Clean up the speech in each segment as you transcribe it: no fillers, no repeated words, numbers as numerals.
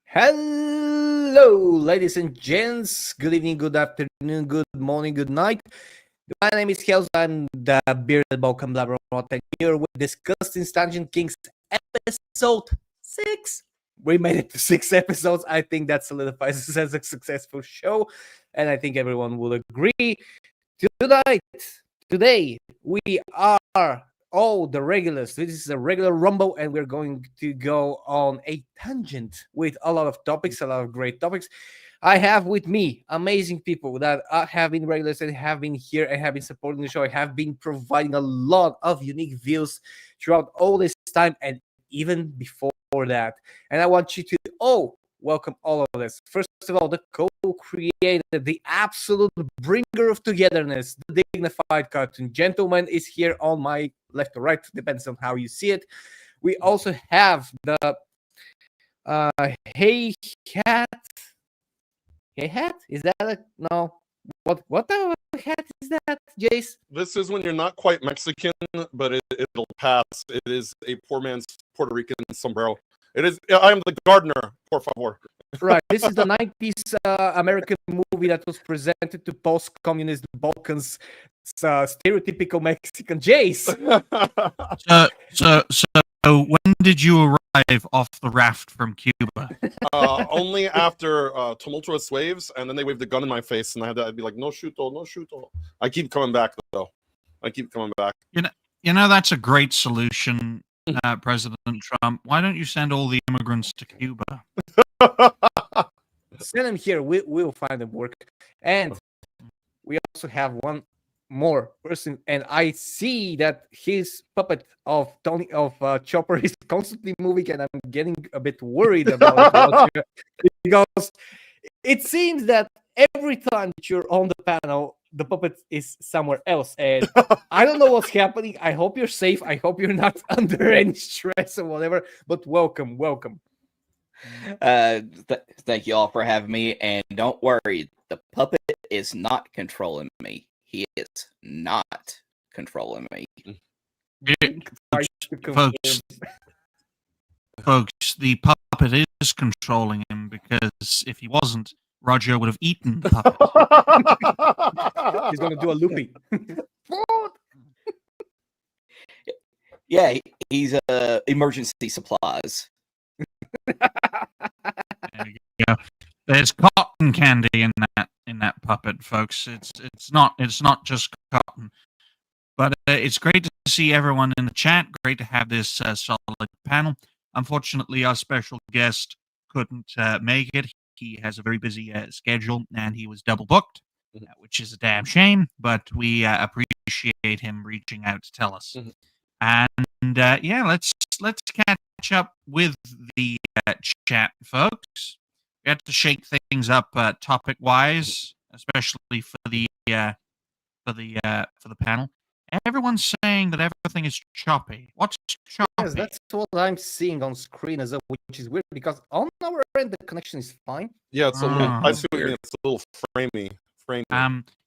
Hello, ladies and gents. Good evening, good afternoon, good morning, good night. My name is Kels. I'm the bearded Balkan Blabberot, and here with DiscussThing's episode 6. We made it to 6 episodes. I think that solidifies us as a successful show, and I think everyone will agree. Today, we are all the regulars. This is a regular rumble, and we're going to go on a tangent with a lot of topics, a lot of great topics. I have with me amazing people that have been regulars and have been here and have been supporting the show. I have been providing a lot of unique views throughout all this time and even before that. And I want you to welcome all of this. First of all, the co-creator, the absolute bringer of togetherness, the dignified cartoon gentleman is here on my left or right, depends on how you see it. We also have the Hey Hat? Is that no? What the hat is that, Jace? This is when you're not quite Mexican, but it'll pass. It is a poor man's Puerto Rican sombrero. It is. I am the gardener, por favor. Right. This is the 90s American movie that was presented to post-communist Balkans. Stereotypical Mexican Jace. So when did you arrive off the raft from Cuba? Only after tumultuous waves, and then they waved a gun in my face, and I'd be like, "No shuto, no shuto." I keep coming back though. I keep coming back. You know that's a great solution, President Trump. Why don't you send all the immigrants to Cuba? Send them here. We'll find them work. And we also have one more person, and I see that his puppet of Chopper is constantly moving, and I'm getting a bit worried about it because it seems that every time that you're on the panel, the puppet is somewhere else, and I don't know what's happening. I hope you're safe. I hope you're not under any stress or whatever. But welcome. Thank you all for having me, and don't worry, the puppet is not controlling me. He is not controlling me. Folks, the puppet is controlling him, because if he wasn't, Roger would have eaten the puppet. He's gonna do a loopy. Yeah, he's emergency supplies. There you go. There's cotton candy in that puppet, folks. It's not just cotton. But it's great to see everyone in the chat. Great to have this solid panel. Unfortunately, our special guest couldn't make it. He has a very busy schedule, and he was double booked, which is a damn shame. But we appreciate him reaching out to tell us. And let's catch up with the chat, folks. We had to shake things up topic-wise, especially for the panel. Everyone's saying that everything is choppy. What's choppy? Yes, that's what I'm seeing on screen as well, which is weird because on our end the connection is fine. Yeah, it's a little. I see what you mean. It's a little framey.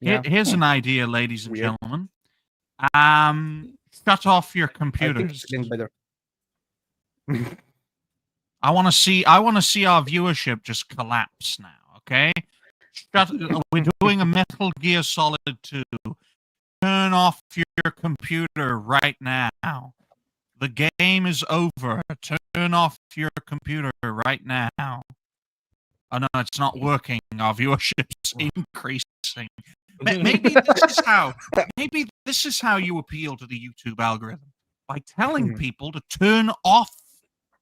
Here's an idea, ladies and gentlemen. Shut off your computers. I want to see our viewership just collapse now. Okay, we're doing a Metal Gear Solid 2. Turn off your computer right now. The game is over. Turn off your computer right now. Oh no, it's not working. Our viewership's increasing. Maybe this is how you appeal to the YouTube algorithm, by telling people to turn off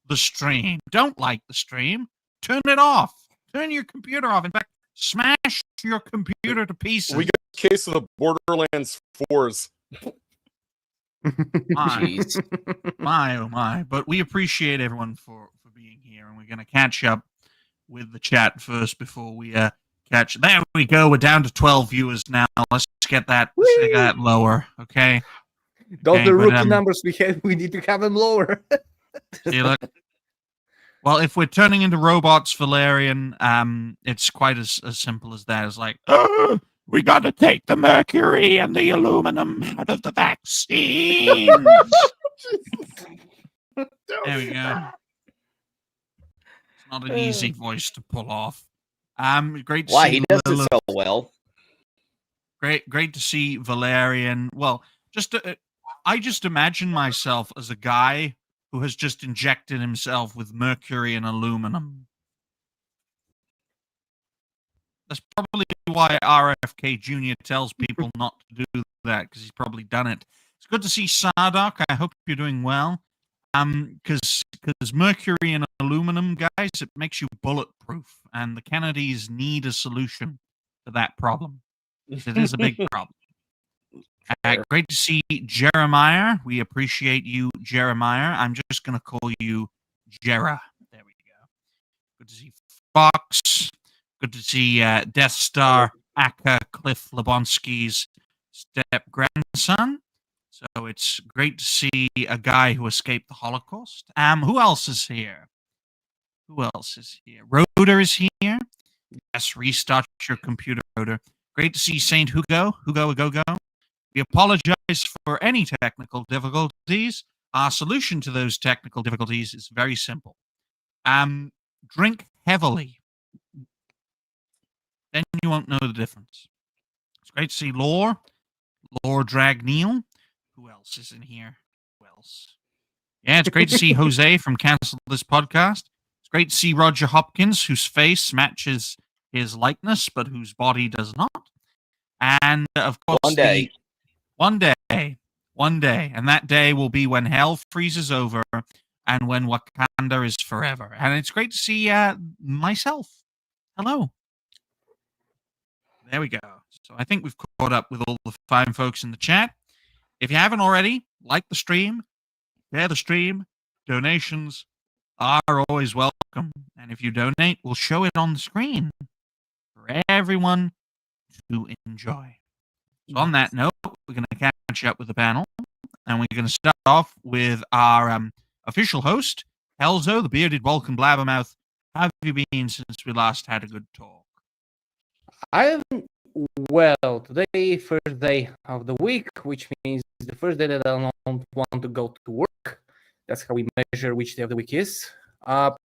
the stream. Don't like the stream. Turn it off. Turn your computer off. In fact, smash your computer to pieces. We got a case of the Borderlands 4s. My, oh my. But we appreciate everyone for being here, and we're going to catch up with the chat first before we catch. There we go. We're down to 12 viewers now. Let's get that lower, okay? Those the rookie numbers we had. We need to have them lower. See, look. Well, if we're turning into robots, Valerian, it's quite as simple as that. It's like, we got to take the mercury and the aluminum out of the vaccine. There we go. It's not an easy voice to pull off. Great to Why see he does it Lilith. so well. Great to see Valerian. Well, I just imagine myself as a guy who has just injected himself with mercury and aluminum. That's probably why RFK Jr. tells people not to do that, because he's probably done it. It's good to see Sardoc. I hope you're doing well. Because mercury and aluminum, guys, it makes you bulletproof, and the Kennedys need a solution to that problem. It is a big problem. Great to see Jeremiah. We appreciate you, Jeremiah. I'm just going to call you Jera. There we go. Good to see Fox. Good to see Death Star Aka Cliff Lebonsky's step-grandson. So it's great to see a guy who escaped the Holocaust. Who else is here? Roder is here. Yes, restart your computer, Roder. Great to see Saint Hugo. Hugo. We apologize for any technical difficulties. Our solution to those technical difficulties is very simple. Drink heavily. Then you won't know the difference. It's great to see Lore Dragneil. Who else is in here? Who else? Yeah, it's great to see Jose from Cancel This Podcast. It's great to see Roger Hopkins, whose face matches his likeness, but whose body does not. And, of course, One day. One day. And that day will be when hell freezes over and when Wakanda is forever. And it's great to see myself. Hello. There we go. So I think we've caught up with all the fine folks in the chat. If you haven't already, like the stream, share the stream. Donations are always welcome. And if you donate, we'll show it on the screen for everyone to enjoy. So on that note, we're going to catch up with the panel. And we're going to start off with our official host, Helzo, the bearded Vulcan blabbermouth. How have you been since we last had a good talk? I am well. Today, first day of the week, which means the first day that I don't want to go to work. That's how we measure which day of the week is. Other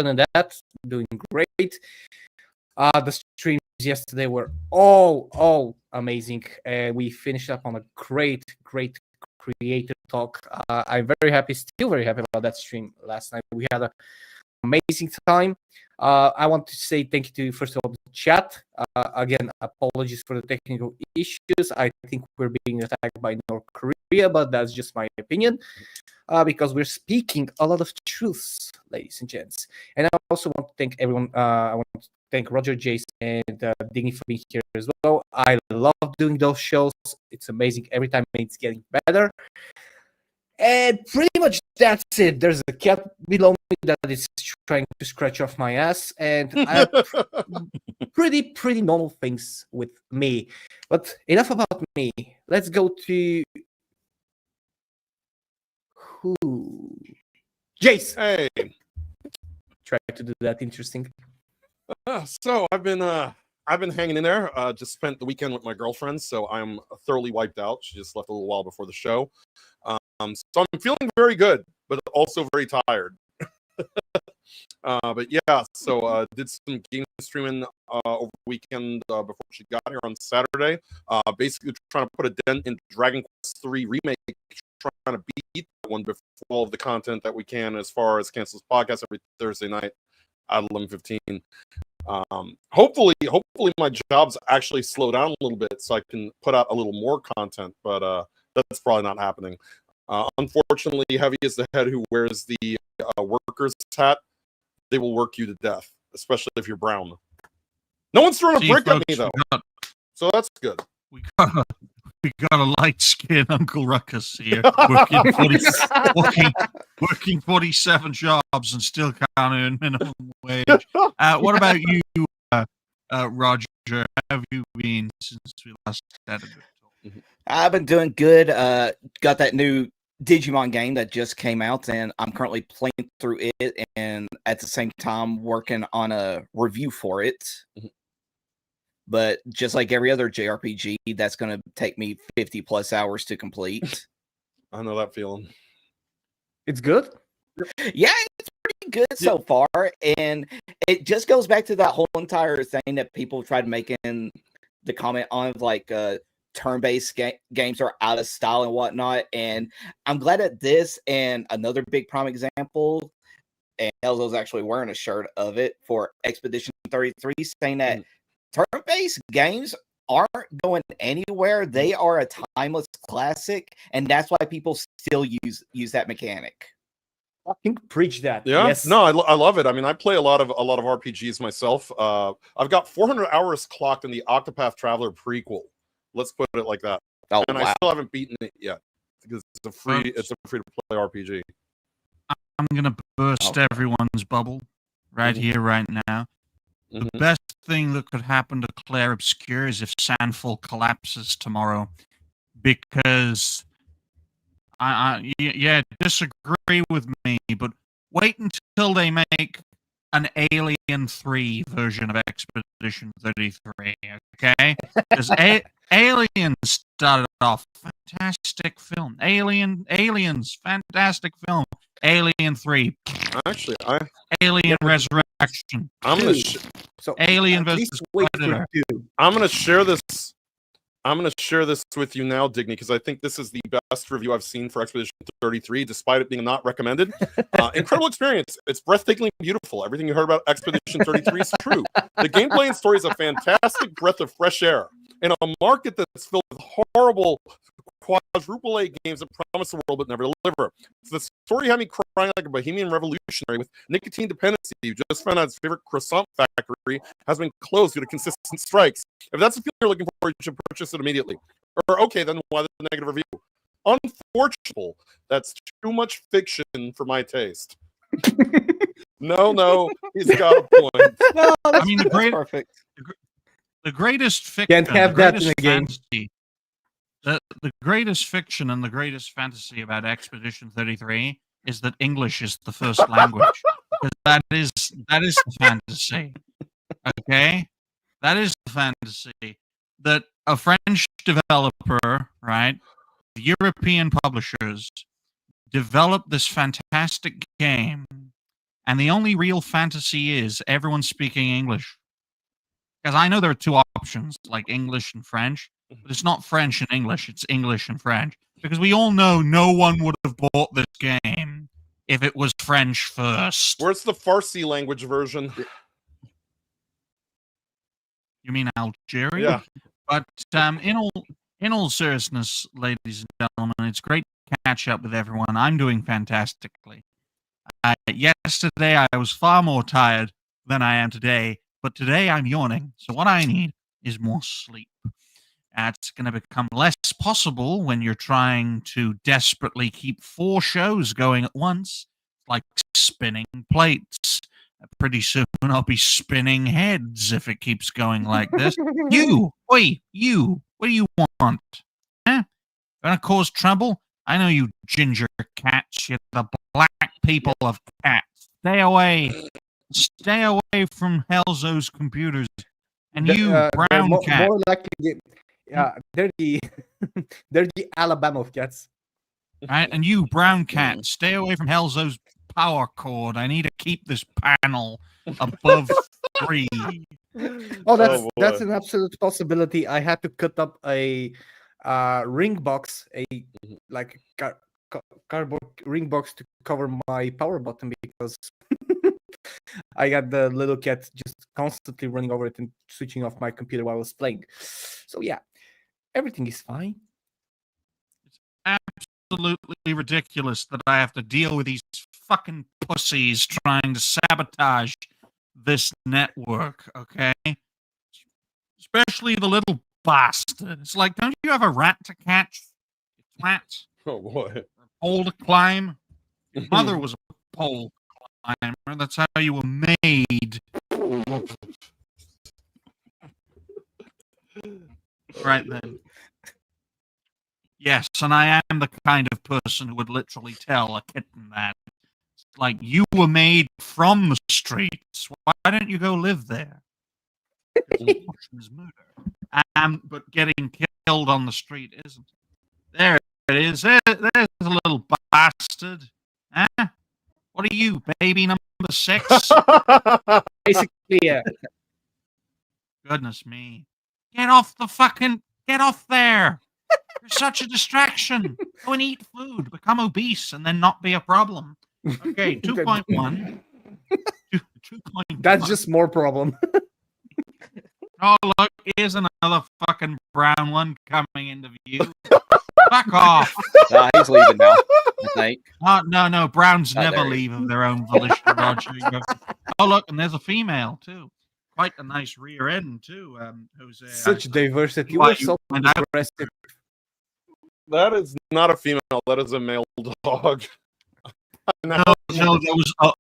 than that, doing great. The streams yesterday were all amazing. We finished up on a great creator talk. I'm still very happy about that stream last night. We had an amazing time. I want to say thank you to, first of all, the chat. Again, apologies for the technical issues. I think we're being attacked by North Korea, but that's just my opinion. Because we're speaking a lot of truths, ladies and gents. And I also want to thank everyone. I want to thank Roger, Jason, and Digny for being here as well. I love doing those shows. It's amazing. Every time it's getting better. And pretty much that's it. There's a cat below me that is trying to scratch off my ass, and I have pretty normal things with me. But enough about me. Let's go to who? Jace. Hey. Try to do that interesting. So I've been hanging in there. Just spent the weekend with my girlfriend, so I'm thoroughly wiped out. She just left a little while before the show. So I'm feeling very good, but also very tired. But yeah, so did some game streaming over the weekend before she got here on Saturday. Basically trying to put a dent in Dragon Quest III Remake, trying to beat that one before all of the content that we can as far as Cancel This Podcast every Thursday night at 11:15. Hopefully my jobs actually slow down a little bit so I can put out a little more content, but that's probably not happening. Unfortunately, Heavy is the head who wears the worker's hat. They will work you to death, especially if you're brown. No one's throwing a brick at me, though. So that's good. We got a light-skinned Uncle Ruckus here, working 47 jobs and still can't earn minimum wage. What about you, Roger? How have you been since we last had a good talk? I've been doing good. Got that new Digimon game that just came out, and I'm currently playing through it, and at the same time working on a review for it. But just like every other JRPG, that's going to take me 50 plus hours to complete. I know that feeling. It's good? Yeah, it's pretty good so far, and it just goes back to that whole entire thing that people tried making the comment on, like turn-based games are out of style and whatnot. And I'm glad that this and another big prime example, and Elzo's actually wearing a shirt of it for Expedition 33, saying that turn-based games aren't going anywhere. They are a timeless classic, and that's why people still use that mechanic. I think preach that. Yeah, Yes. no, I love it. I mean, I play a lot of RPGs myself. I've got 400 hours clocked in the Octopath Traveler prequel. Let's put it like that. Oh, and wow. I still haven't beaten it yet because it's a free to play RPG. I'm gonna burst everyone's bubble right here, right now. The best thing that could happen to Claire Obscure is if Sandfall collapses tomorrow, because I disagree with me, but wait until they make an Alien 3 version of Expedition 33, okay? Because Aliens started off fantastic film. Aliens, fantastic film. Alien 3. Actually, Alien Resurrection. I'm gonna So Alien at least versus wait for Predator. 2. I'm gonna share this. I'm gonna share this with you now, Digny, because I think this is the best review I've seen for Expedition 33, despite it being not recommended. Incredible experience. It's breathtakingly beautiful. Everything you heard about Expedition 33 is true. The gameplay and story is a fantastic breath of fresh air in a market that's filled with horrible quadruple A games that promise the world but never deliver. So the story had me crying like a bohemian revolutionary with nicotine dependency who just found out his favorite croissant factory has been closed due to consistent strikes. If that's the feeling you're looking for, you should purchase it immediately. Or okay, then why the negative review? Unfortunate. That's too much fiction for my taste. No, he's got a point. No, I mean, Perfect. the greatest fiction, Can't have the that greatest in a game. fantasy, the greatest fiction and the greatest fantasy about Expedition 33 is that English is the first language. Because that is the fantasy. Okay? That is the fantasy. That a French developer, right, European publishers, developed this fantastic game, and the only real fantasy is everyone's speaking English. Because I know there are two options, like English and French, but it's not French and English, it's English and French. Because we all know no one would have bought this game if it was French first. Where's the Farsi language version? You mean Algeria? Yeah. But in all seriousness, ladies and gentlemen, it's great to catch up with everyone. I'm doing fantastically. Yesterday, I was far more tired than I am today, but today I'm yawning. So what I need is more sleep. It's going to become less possible when you're trying to desperately keep 4 shows going at once, like spinning plates. Pretty soon I'll be spinning heads if it keeps going like this. You, what do you want? Huh? Gonna cause trouble? I know you ginger cats. You're the black people of cats. Stay away from Helzo's computers. And you, brown cat. More likely, they're the they're the Alabama of cats. Right, and you, brown cat, stay away from Helzo's power cord. I need to keep this panel above 3. Oh, that's an absolute possibility. I had to cut up a ring box, a like cardboard ring box to cover my power button because I got the little cat just constantly running over it and switching off my computer while I was playing. So yeah, everything is fine. It's absolutely ridiculous that I have to deal with these fucking pussies trying to sabotage this network, okay? Especially the little bastard. It's like, don't you have a rat to catch? You twat. Oh boy. A pole to climb? Your mother was a pole climber. That's how you were made. Right then. Yes, and I am the kind of person who would literally tell a kitten that. Like, you were made from the streets. Why don't you go live there? Is murder. But getting killed on the street isn't. There it is. There's a little bastard. Huh? What are you, baby number 6? Basically, yeah. Goodness me. Get off there. You're such a distraction. Go and eat food, become obese, and then not be a problem. Okay, 2.1. 2.1. That's just more problem. Oh, look, here's another fucking brown one coming into view. Fuck off. He's leaving now, I think. No, browns Oh, never there he leave of their own volition, Roger. Oh, look, and there's a female, too. Quite a nice rear end, too, Jose. Such diversity. You Why were you so find out- aggressive. That is not a female. That is a male dog. No, there was a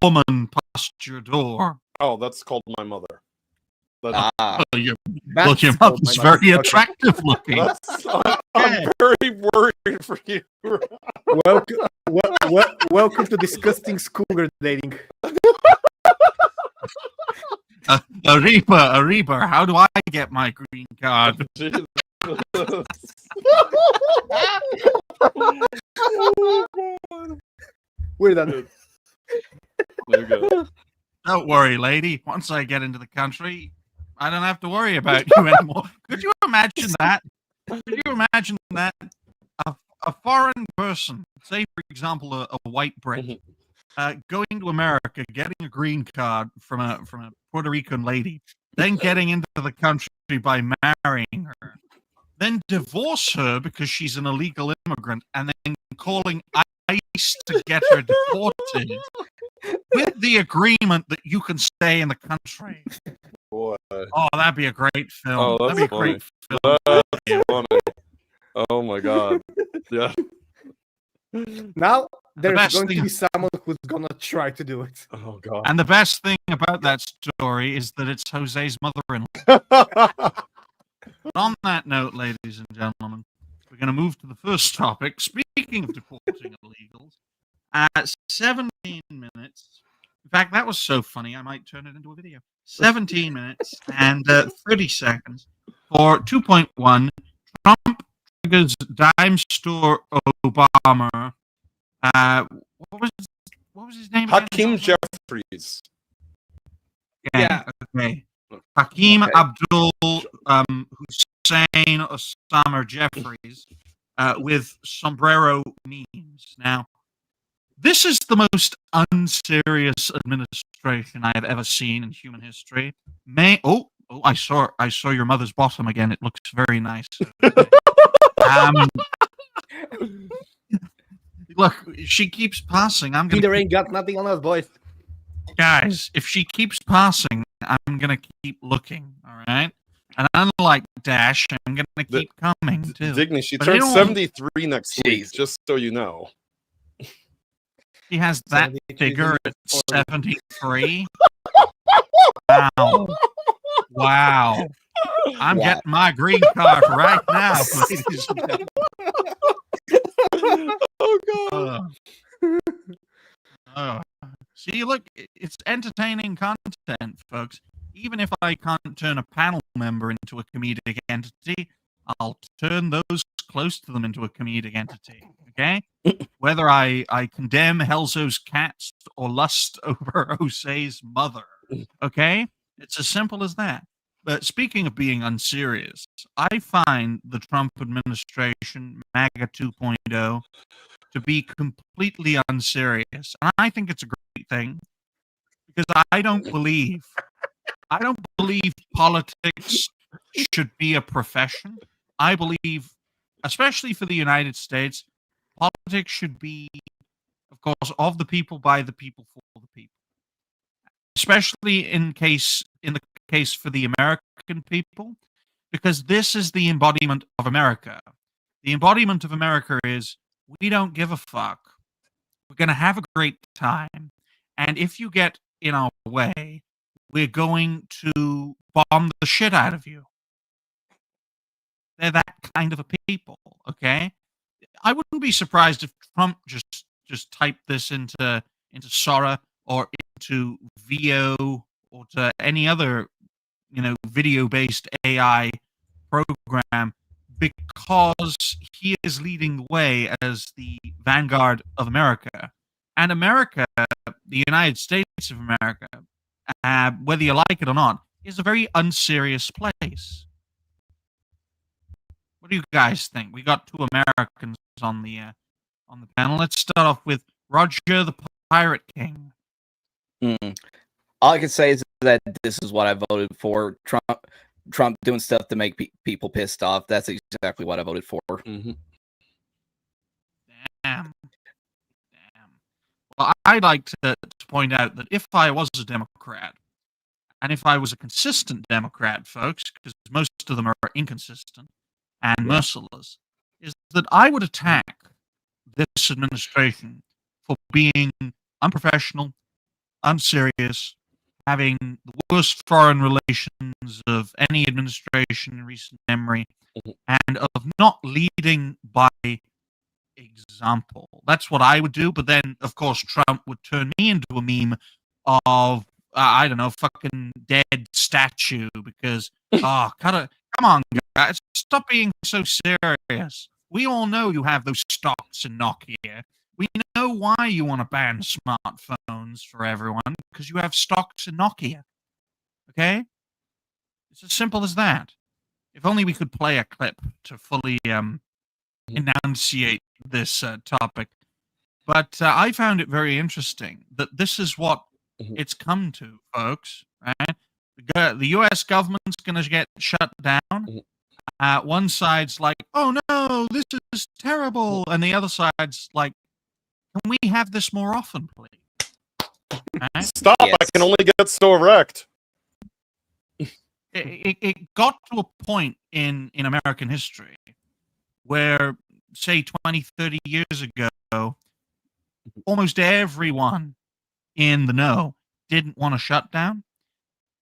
woman past your door. Oh, that's called my mother. Ah, Oh, your That's mother's called my mother. very Okay. attractive looking. I'm very worried for you. Welcome to DiscussThing's cougar dating. A Reaper, how do I get my green card? Jesus. We're done. There you go. Don't worry, lady. Once I get into the country, I don't have to worry about you anymore. Could you imagine that? Could you imagine that? A foreign person, say for example a white Brit, going to America, getting a green card from a Puerto Rican lady, then getting into the country by marrying her, then divorce her because she's an illegal immigrant, and then calling ICE to get her deported, with the agreement that you can stay in the country. Boy. Oh, that'd be a great film. Oh, That'd be a that's great film. That's funny. Oh my god. Yeah. Now there's best going to thing- be someone who's gonna try to do it. Oh god. And the best thing about that story is that it's Jose's mother-in-law. But on that note, ladies and gentlemen, we're going to move to the first topic. Speaking of deporting illegals, at 17 minutes, in fact, that was so funny, I might turn it into a video. 17 minutes and 30 seconds for 2.1, Trump triggers dime store Obama. What was his name? again? Hakeem Jeffries. Yeah. Okay. Hakeem Okay. Abdul Hussein Osama Jeffries with sombrero memes. Now, this is the most unserious administration I have ever seen in human history. I saw your mother's bottom again. It looks very nice. Look, she keeps passing. I'm gonna Peter ain't got nothing on us, boys. Guys, if she keeps passing, I'm gonna keep looking. All right, and unlike Dash, I'm gonna keep coming too. Digny, she But turns anyone- 73 next week, Jeez. just so you know. She has that 73 figure at 40. 73. Wow. I'm Wow. getting my green card right now, ladies and gentlemen. Oh god. See, look, it's entertaining content, folks. Even if I can't turn a panel member into a comedic entity, I'll turn those close to them into a comedic entity. Okay? Whether I condemn Helzo's cats or lust over Jose's mother. Okay? It's as simple as that. But speaking of being unserious, I find the Trump administration, MAGA 2.0, to be completely unserious. And I think it's a great thing because I don't believe politics should be a profession. I believe, especially for the United States, politics should be, of course, of the people, by the people, for the people. Especially in the case for the American people, because this is the embodiment of America. The embodiment of America is we don't give a fuck. We're going to have a great time. And if you get in our way, we're going to bomb the shit out of you. They're that kind of a people, okay? I wouldn't be surprised if Trump just typed this into Sora or into VO or to any other, video-based AI program, because he is leading the way as the vanguard of America. And America, the United States of America, whether you like it or not, is a very unserious place. What do you guys think? We got two Americans on the panel. Let's start off with Roger the Pirate King. All I can say is that this is what I voted for. Trump doing stuff to make people pissed off. That's exactly what I voted for. Mm-hmm. Damn. Well, I'd like to point out that if I was a Democrat, and if I was a consistent Democrat, folks, because most of them are inconsistent and merciless, is that I would attack this administration for being unprofessional, unserious, having the worst foreign relations of any administration in recent memory, and of not leading by example. That's what I would do, but then, of course, Trump would turn me into a meme of, I don't know, fucking dead statue because, come on, guys, stop being so serious. We all know you have those stocks in Nokia. We know why you want to ban smartphones for everyone, because you have stocks in Nokia. Okay? It's as simple as that. If only we could play a clip to fully enunciate this topic. But I found it very interesting that this is what it's come to, folks. Right? The U.S. government's going to get shut down. One side's like, oh no, this is terrible. And the other side's like, can we have this more often, please? Right? Stop! Yes. I can only get so erect. It got to a point in American history where, say, 20, 30 years ago, almost everyone in the know didn't want a shutdown.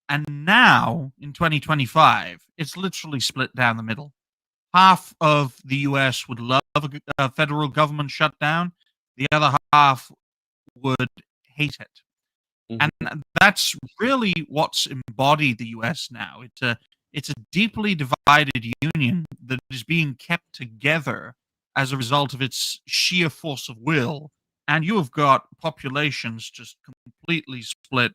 And now, in 2025, it's literally split down the middle. Half of the U.S. would love a federal government shutdown. The other half would hate it. And that's really what's embodied the U.S. now. It's a deeply divided union that is being kept together as a result of its sheer force of will. And you have got populations just completely split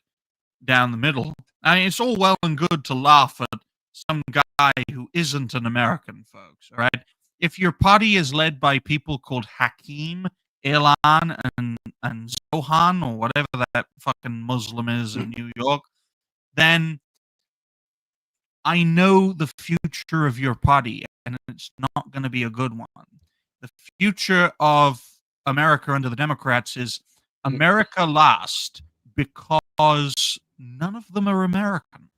down the middle. I mean, it's all well and good to laugh at some guy who isn't an American, folks, all right? If your party is led by people called Hakeem, Ilan, and Zohan, or whatever that fucking Muslim is in New York, then I know the future of your party, and it's not going to be a good one. The future of America under the Democrats is America last, because none of them are American.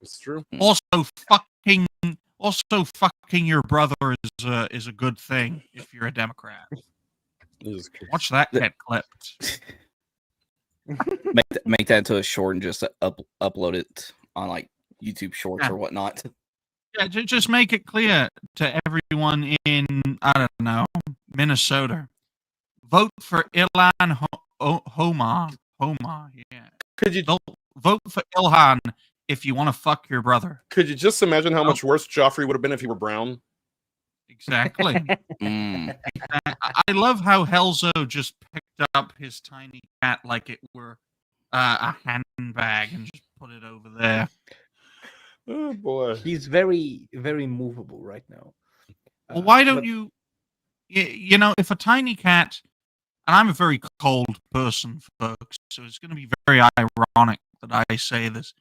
It's true. Also, fucking your brother is a good thing if you're a Democrat. Watch that get clipped. Make that into a short and just upload it on like YouTube Shorts or whatnot. Yeah, just make it clear to everyone in, I don't know, Minnesota. Vote for Ilhan Omar. Yeah. Could you vote for Ilhan if you want to fuck your brother? Could you just imagine how much worse Joffrey would have been if he were brown? Exactly. I love how Helzo just picked up his tiny cat like it were a handbag and just put it over there. Oh boy, he's very, very movable right now. Well, why don't you know, if a tiny cat, and I'm a very cold person, folks, so it's going to be very ironic that I say this.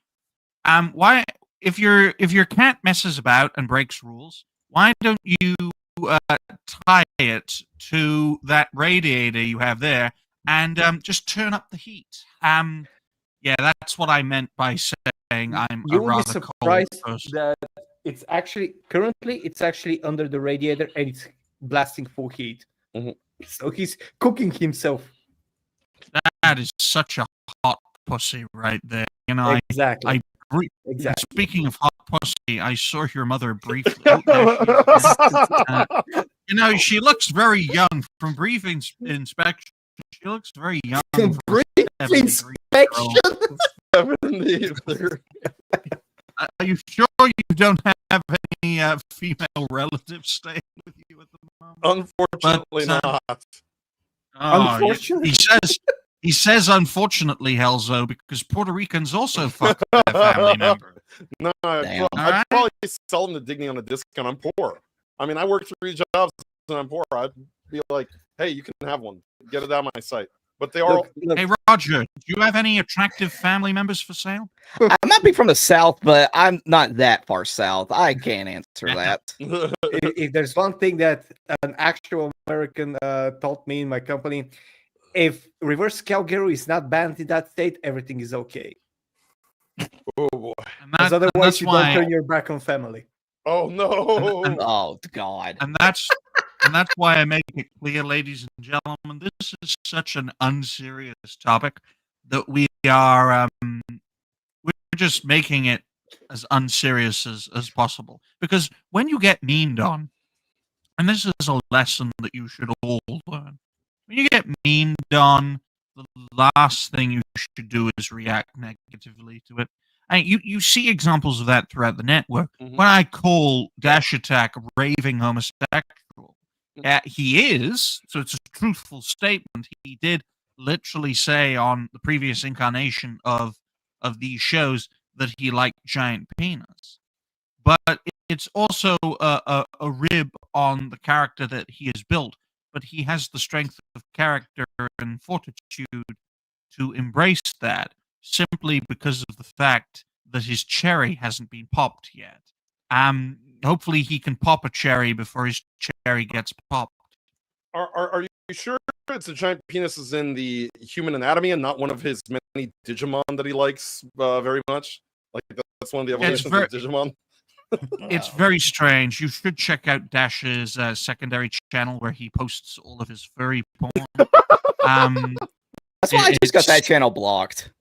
Why, if your cat messes about and breaks rules, why don't you tie it to that radiator you have there and just turn up the heat? Yeah, that's what I meant by saying I'm You a will be rather cold surprised person. that it's actually under the radiator and it's blasting full heat. So he's cooking himself. That is such a hot pussy right there. You know, Exactly. Exactly. Speaking of hot pussy, I saw your mother briefly. You know, she looks very young from brief inspection. She looks very young. From brief inspection? Are you sure you don't have any female relatives staying with you at the moment? Unfortunately, not. Unfortunately. He says unfortunately, Helzo, because Puerto Ricans also fuck their family member. No, Damn. I'd probably sell them the dignity on a discount. I'm poor. I mean, I work 3 jobs and I'm poor. I'd be like, hey, you can have one. Get it out of my sight. But they are. Look, Hey, Roger, do you have any attractive family members for sale? I might be from the south, but I'm not that far south. I can't answer that. if there's one thing that an actual American taught me in my company, if reverse cowgirl is not banned in that state, everything is okay. Oh boy. Because otherwise, you don't turn your back on family. Oh no. Oh God. And that's why I make it clear, ladies and gentlemen, this is such an unserious topic that we're just making it as unserious as possible. Because when you get memed on, and this is a lesson that you should all learn, when you get memed on, the last thing you should do is react negatively to it. And you see examples of that throughout the network. Mhm. When I call Dash Attack a raving homosexual, he is, so it's a truthful statement. He did literally say on the previous incarnation of these shows that he liked giant penis. But it's also a rib on the character that he has built. But he has the strength of character and fortitude to embrace that simply because of the fact that his cherry hasn't been popped yet. Hopefully he can pop a cherry before his cherry gets popped. Are you sure it's a giant penis is in the human anatomy and not one of his many Digimon that he likes very much? Like that's one of the evolutions of Digimon. It's very strange. You should check out Dash's secondary channel where he posts all of his furry porn. That's why I just got that channel blocked.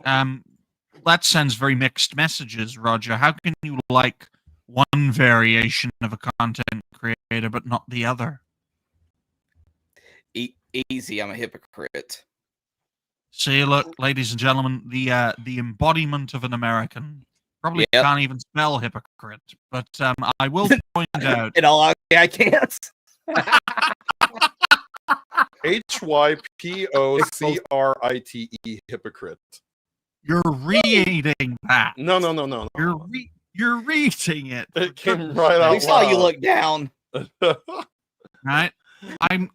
That sends very mixed messages, Roger. How can you like one variation of a content creator but not the other? Easy, I'm a hypocrite. See, look, ladies and gentlemen, the embodiment of an American. Probably Yep. can't even spell hypocrite, but I will point out. In all honesty, I can't. HYPOCRITE, hypocrite. You're reading that. No. You're reading it. It came right out We saw you loud. look down. Right? I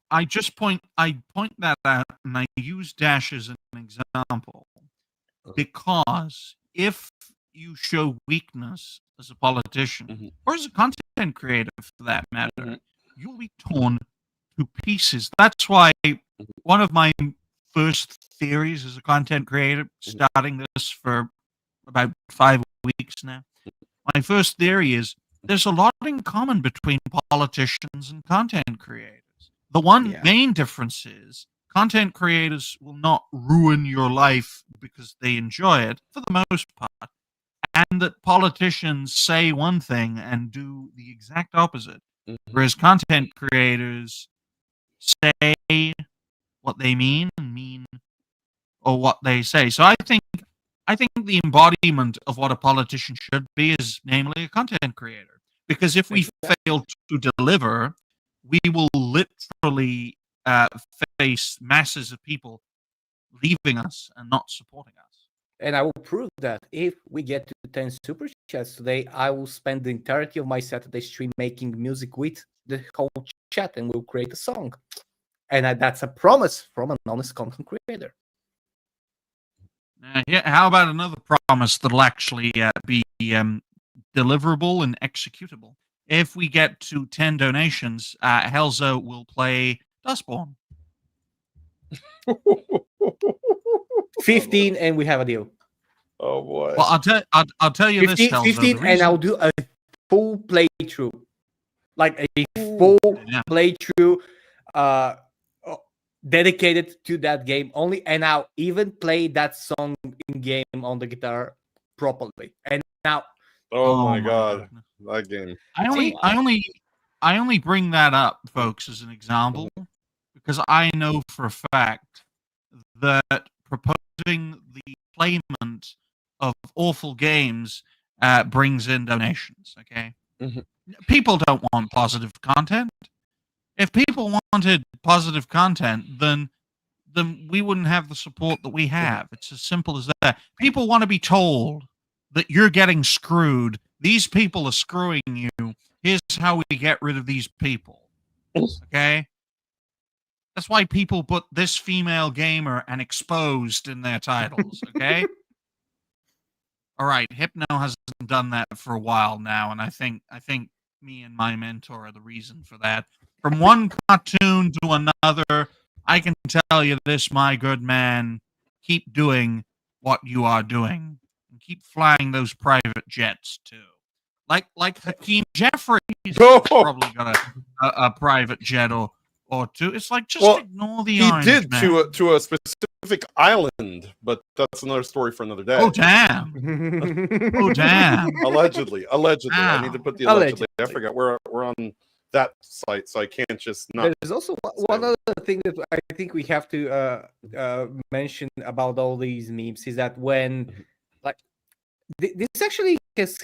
point that out and I use Dash as an example because if you show weakness as a politician or as a content creator for that matter, you'll be torn to pieces. That's why one of my first theories as a content creator, starting this for about 5 weeks now, my first theory is there's a lot in common between politicians and content creators. The one main difference is content creators will not ruin your life because they enjoy it, for the most part, and that politicians say one thing and do the exact opposite, whereas content creators say what they mean or what they say. So I think the embodiment of what a politician should be is namely a content creator. Because if we fail to deliver, we will literally face masses of people leaving us and not supporting us. And I will prove that if we get to 10 super chats today, I will spend the entirety of my Saturday stream making music with the whole chat and we'll create a song. And that's a promise from an honest content creator. How about another promise that'll actually be deliverable and executable? If we get to 10 donations, Helzo will play Dustborn. 15 and we have a deal. Oh boy. Well, I'll tell you 15, this, Helzo. 15 and I'll do a full playthrough. Like a full playthrough dedicated to that game only. And I'll even play that song in game on the guitar properly. And now Oh my god. goodness. That game. I only bring that up, folks, as an example, because I know for a fact that proposing the payment of awful games brings in donations. Okay, people don't want positive content. If people wanted positive content, then we wouldn't have the support that we have. It's as simple as that. People want to be told that you're getting screwed. These people are screwing you. Here's how we get rid of these people. Okay? That's why people put this female gamer and exposed in their titles. Okay? All right, Hypno hasn't done that for a while now, and I think me and my mentor are the reason for that. From one cartoon to another, I can tell you this, my good man. Keep doing what you are doing, and keep flying those private jets too. Like Hakeem Jeffries Oh, probably got a private jet or two. It's like just Well, ignore the he orange did man. to a specific island, but that's another story for another day. Oh damn! Oh damn! Allegedly. I need to put the allegedly. I Allegedly. forgot we're on that site, so I can't just not. There's also one other thing that I think we have to mention about all these memes is that when, like, this actually has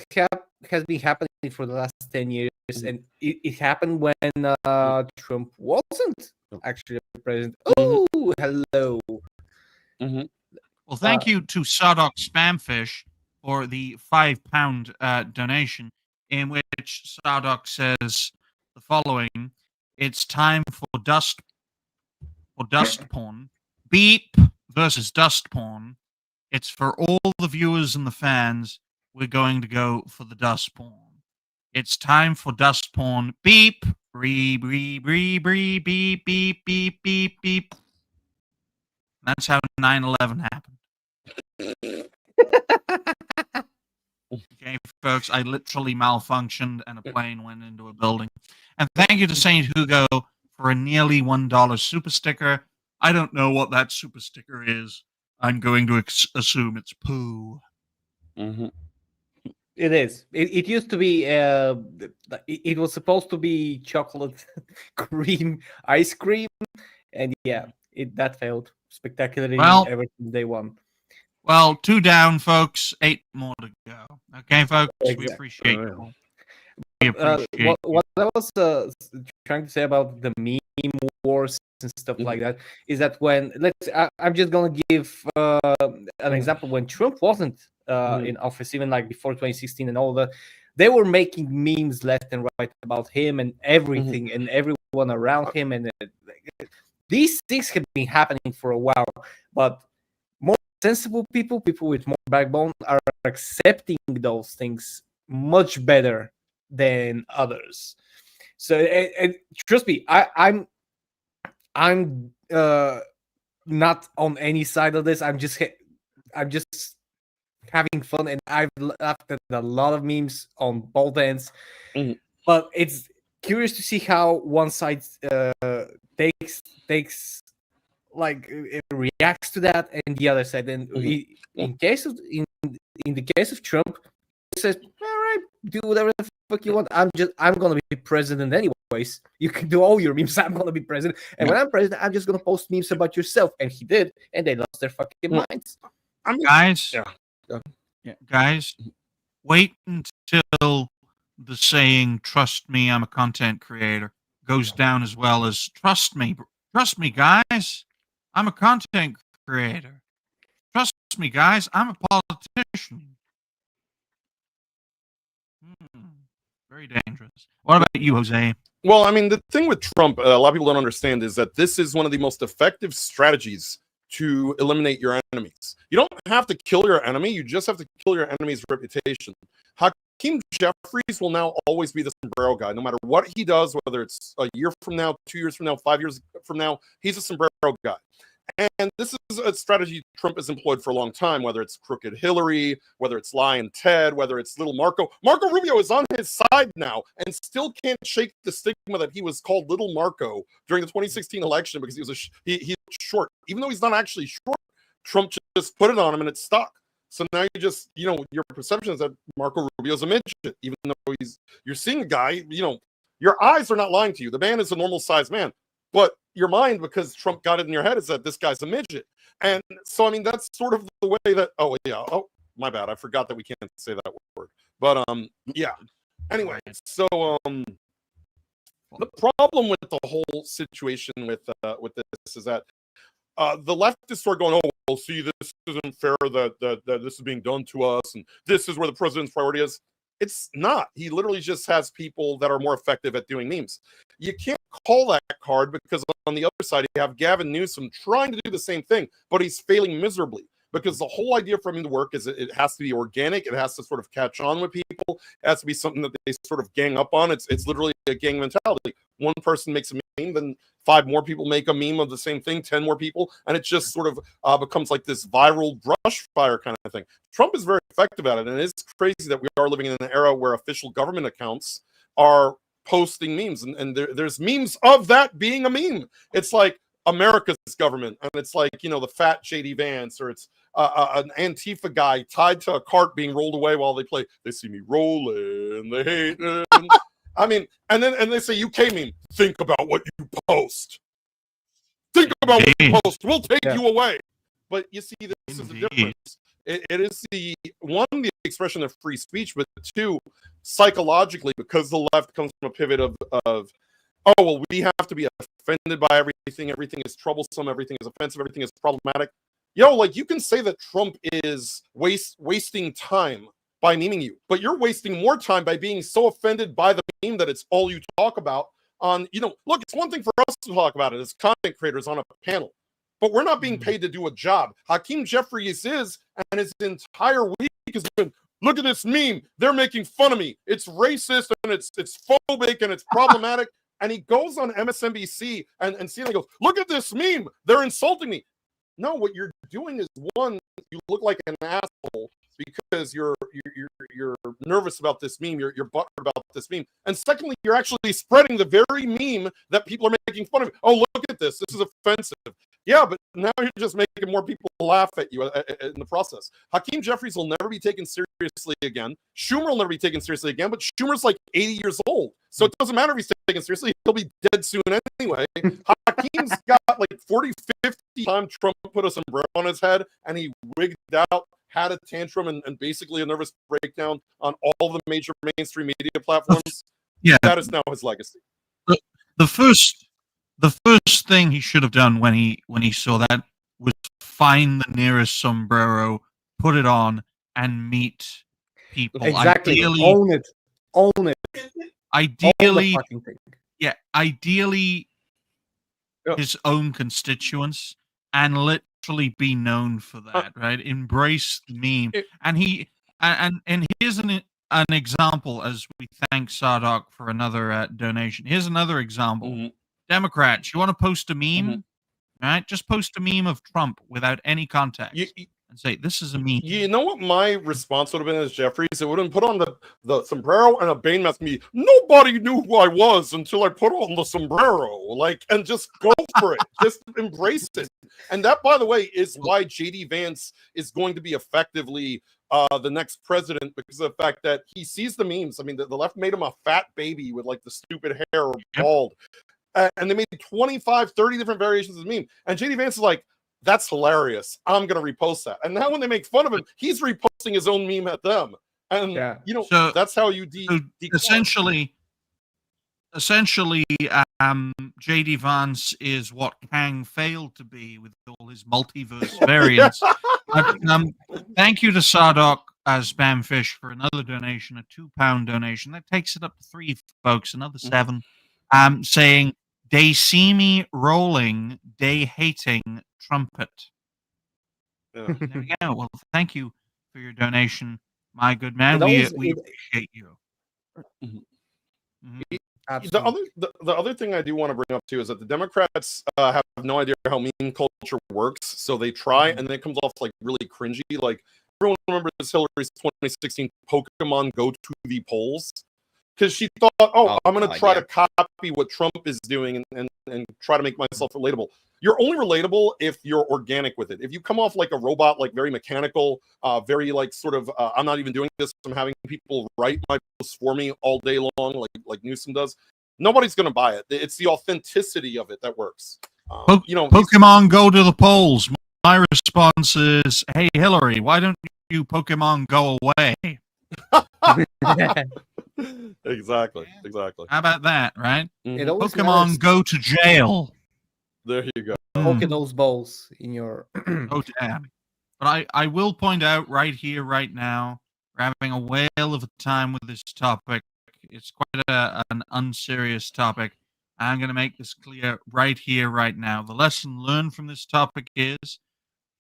been happening for the last 10 years, and it happened when Trump wasn't actually president. Oh, hello. Well, thank you to Sardoc Spamfish for the £5 donation, in which Sardoc says the following: "It's time for dust porn. Beep versus dust porn. It's for all the viewers and the fans. We're going to go for the dust porn. It's time for dust porn. Beep, beep, beep, beep, beep, beep, beep, beep, beep, beep." That's how 9/11 happened. Okay, folks, I literally malfunctioned and a plane went into a building. And thank you to Saint Hugo for a nearly $1 super sticker. I don't know what that super sticker is. I'm going to assume it's poo. It is. It used to be. It was supposed to be chocolate cream ice cream, and yeah, that failed spectacularly Well- ever since day one. Well, 2 down, folks. 8 more to go. Okay, folks, we Exactly. appreciate you. We appreciate What I was trying to say about the meme wars and stuff like that is that when I'm just gonna give an example. When Trump wasn't in office, even like before 2016 and all that, they were making memes left and right about him and everything and everyone around him, and these things have been happening for a while, but more sensible people with more backbone, are accepting those things much better than others. So, and trust me, I'm not on any side of this. I'm just having fun, and I've laughed at a lot of memes on both ends. But it's curious to see how one side takes like it reacts to that, and the other side. And in the case of Trump, he says, "All right, do whatever the fuck you want. I'm gonna be president anyways. You can do all your memes. I'm gonna be president, and when I'm president, I'm just gonna post memes about yourself." And he did, and they lost their fucking minds. Guys, Yeah. guys, wait until the saying "trust me, I'm a content creator" goes down, as well as trust me, guys, I'm a content creator. Trust me, guys, I'm a politician. Very dangerous. What about you, Jose? Well, I mean, the thing with Trump, a lot of people don't understand, is that this is one of the most effective strategies to eliminate your enemies. You don't have to kill your enemy, you just have to kill your enemy's reputation. Hakeem Jeffries will now always be the sombrero guy, no matter what he does, whether it's a year from now, 2 years from now, 5 years from now, he's a sombrero guy. And this is a strategy Trump has employed for a long time, whether it's Crooked Hillary, whether it's Lion Ted, whether it's Little Marco. Marco Rubio is on his side now and still can't shake the stigma that he was called Little Marco during the 2016 election because he was he's short. Even though he's not actually short, Trump just put it on him and it stuck. So now you just, your perception is that Marco Rubio's a midget, even though you're seeing a guy, your eyes are not lying to you. The man is a normal sized man. But your mind, because Trump got it in your head, is that this guy's a midget. And so, I mean, that's sort of the way that, my bad. I forgot that we can't say that word. But, yeah. Anyway, so, The problem with the whole situation with this is that the leftists are going, oh, well, see, this isn't fair that this is being done to us, and this is where the president's priority is. It's not. He literally just has people that are more effective at doing memes. You can't call that card because on the other side, you have Gavin Newsom trying to do the same thing, but he's failing miserably. Because the whole idea for him to work is it has to be organic. It has to sort of catch on with people. It has to be something that they sort of gang up on. It's literally a gang mentality. One person makes a meme, then 5 more people make a meme of the same thing, 10 more people, and it just sort of becomes like this viral brush fire kind of thing. Trump is very effective at it, and it's crazy that we are living in an era where official government accounts are posting memes, and there's memes of that being a meme. It's like America's government, and it's like, you know, the fat JD Vance, or it's an Antifa guy tied to a cart being rolled away while they play They See Me Rolling, They Hate It. I mean, and they say UK meme, think about what you post. Think about what you post. We'll take you away. But you see, this is the difference. It is the expression of free speech, but 2, psychologically, because the left comes from a pivot of oh, well, we have to be offended by everything. Everything is troublesome. Everything is offensive. Everything is problematic. Like, you can say that Trump is wasting time by memeing you, but you're wasting more time by being so offended by the meme that it's all you talk about on, look, it's one thing for us to talk about it as content creators on a panel, but we're not being paid to do a job. Hakeem Jeffries is, and his entire week has been, look at this meme. They're making fun of me. It's racist, and it's phobic, and it's problematic. And he goes on MSNBC and CNN goes, look at this meme. They're insulting me. No, what you're doing is, one, you look like an asshole because you're nervous about this meme. You're butthurt about this meme. And secondly, you're actually spreading the very meme that people are making fun of. Oh, look at this. This is offensive. Yeah, but now you're just making more people laugh at you in the process. Hakeem Jeffries will never be taken seriously again. Schumer will never be taken seriously again, but Schumer's like 80 years old. So it doesn't matter if he's taken seriously. He'll be dead soon anyway. Hakeem's got like 40, 50 times Trump put a sombrero on his head, and he wigged out, had a tantrum, and basically a nervous breakdown on all the major mainstream media platforms. Yeah. That is now his legacy. The first thing he should have done when he saw that was find the nearest sombrero, put it on, and meet people. Exactly. Ideally, Own it. Ideally, his own constituents, and literally be known for that, right? Embrace the meme. And here's an example, as we thank Sardoc for another donation. Here's another example. Mm-hmm. Democrats, you want to post a meme? Right? Just post a meme of Trump without any context. And say, this is a meme. You know what my response would have been as Jeffries? It would have been put on the sombrero and a Bane mask. Me, nobody knew who I was until I put on the sombrero. And just go for it. Just embrace it. And that, by the way, is why JD Vance is going to be effectively the next president, because of the fact that he sees the memes. I mean, the left made him a fat baby with like the stupid hair or bald. And they made 25, 30 different variations of the meme. And JD Vance is like, that's hilarious. I'm going to repost that. And now when they make fun of him, he's reposting his own meme at them. And, so that's how you essentially, JD Vance is what Kang failed to be with all his multiverse variants. Thank you to Sardoc as Spamfish for another donation, a £2 donation. That takes it up to 3 folks, another 7. Saying, they see me rolling, they hating trumpet. There we go. Well, thank you for your donation, my good man. We appreciate you. The other thing I do want to bring up too is that the Democrats have no idea how meme culture works, so they try, and then it comes off like really cringy. Like, everyone remembers Hillary's 2016 Pokemon Go to the polls, because she thought, I'm going to try to copy what Trump is doing and try to make myself relatable. You're only relatable if you're organic with it. If you come off like a robot, like very mechanical, very like sort of, I'm not even doing this, I'm having people write my posts for me all day long, like Newsom does, nobody's going to buy it. It's the authenticity of it that works. Pokemon Go to the polls. My response is, hey, Hillary, why don't you Pokemon go away? Exactly. Yeah. Exactly. How about that, right? It Mhm. always Pokemon matters. go to jail. There you go. Poke those balls in your. Oh, damn. But I will point out right here, right now, we're having a whale of a time with this topic. It's quite an unserious topic. I'm going to make this clear right here, right now. The lesson learned from this topic is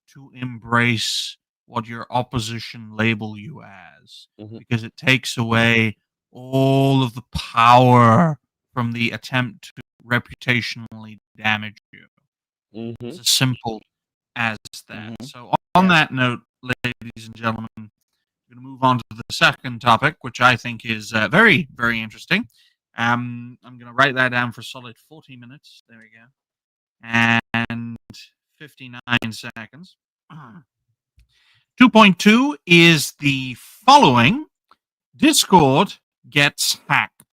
to embrace what your opposition label you as, Mhm. because it takes away all of the power from the attempt to reputationally damage you. It's Mhm. as simple as that. Mhm. So, on that note, ladies and gentlemen, we're going to move on to the second topic, which I think is very, very interesting. I'm going to write that down for solid 40 minutes. There we go. And 59 seconds. 2.2 is the following: Discord gets hacked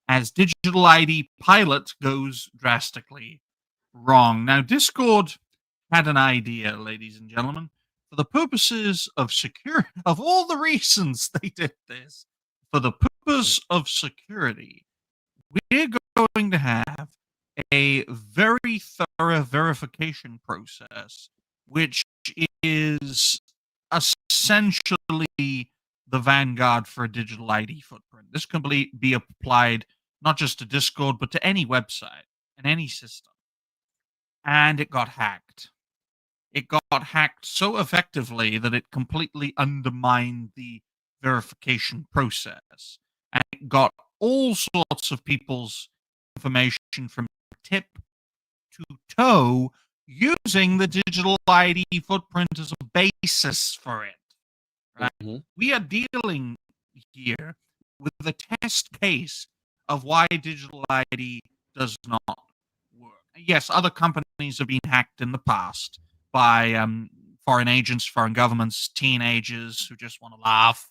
as digital ID pilot goes drastically wrong. Now, Discord had an idea, ladies and gentlemen, for the purposes of of all the reasons they did this, for the purpose of security, we're going to have a very thorough verification process, which is essentially the vanguard for a digital ID footprint. This can be applied not just to Discord, but to any website and any system. And it got hacked. It got hacked so effectively that it completely undermined the verification process. And it got all sorts of people's information from tip to toe using the digital ID footprint as a basis for it. Right? Mhm. We are dealing here with the test case of why digital ID does not work. Yes, other companies have been hacked in the past by foreign agents, foreign governments, teenagers who just want to laugh.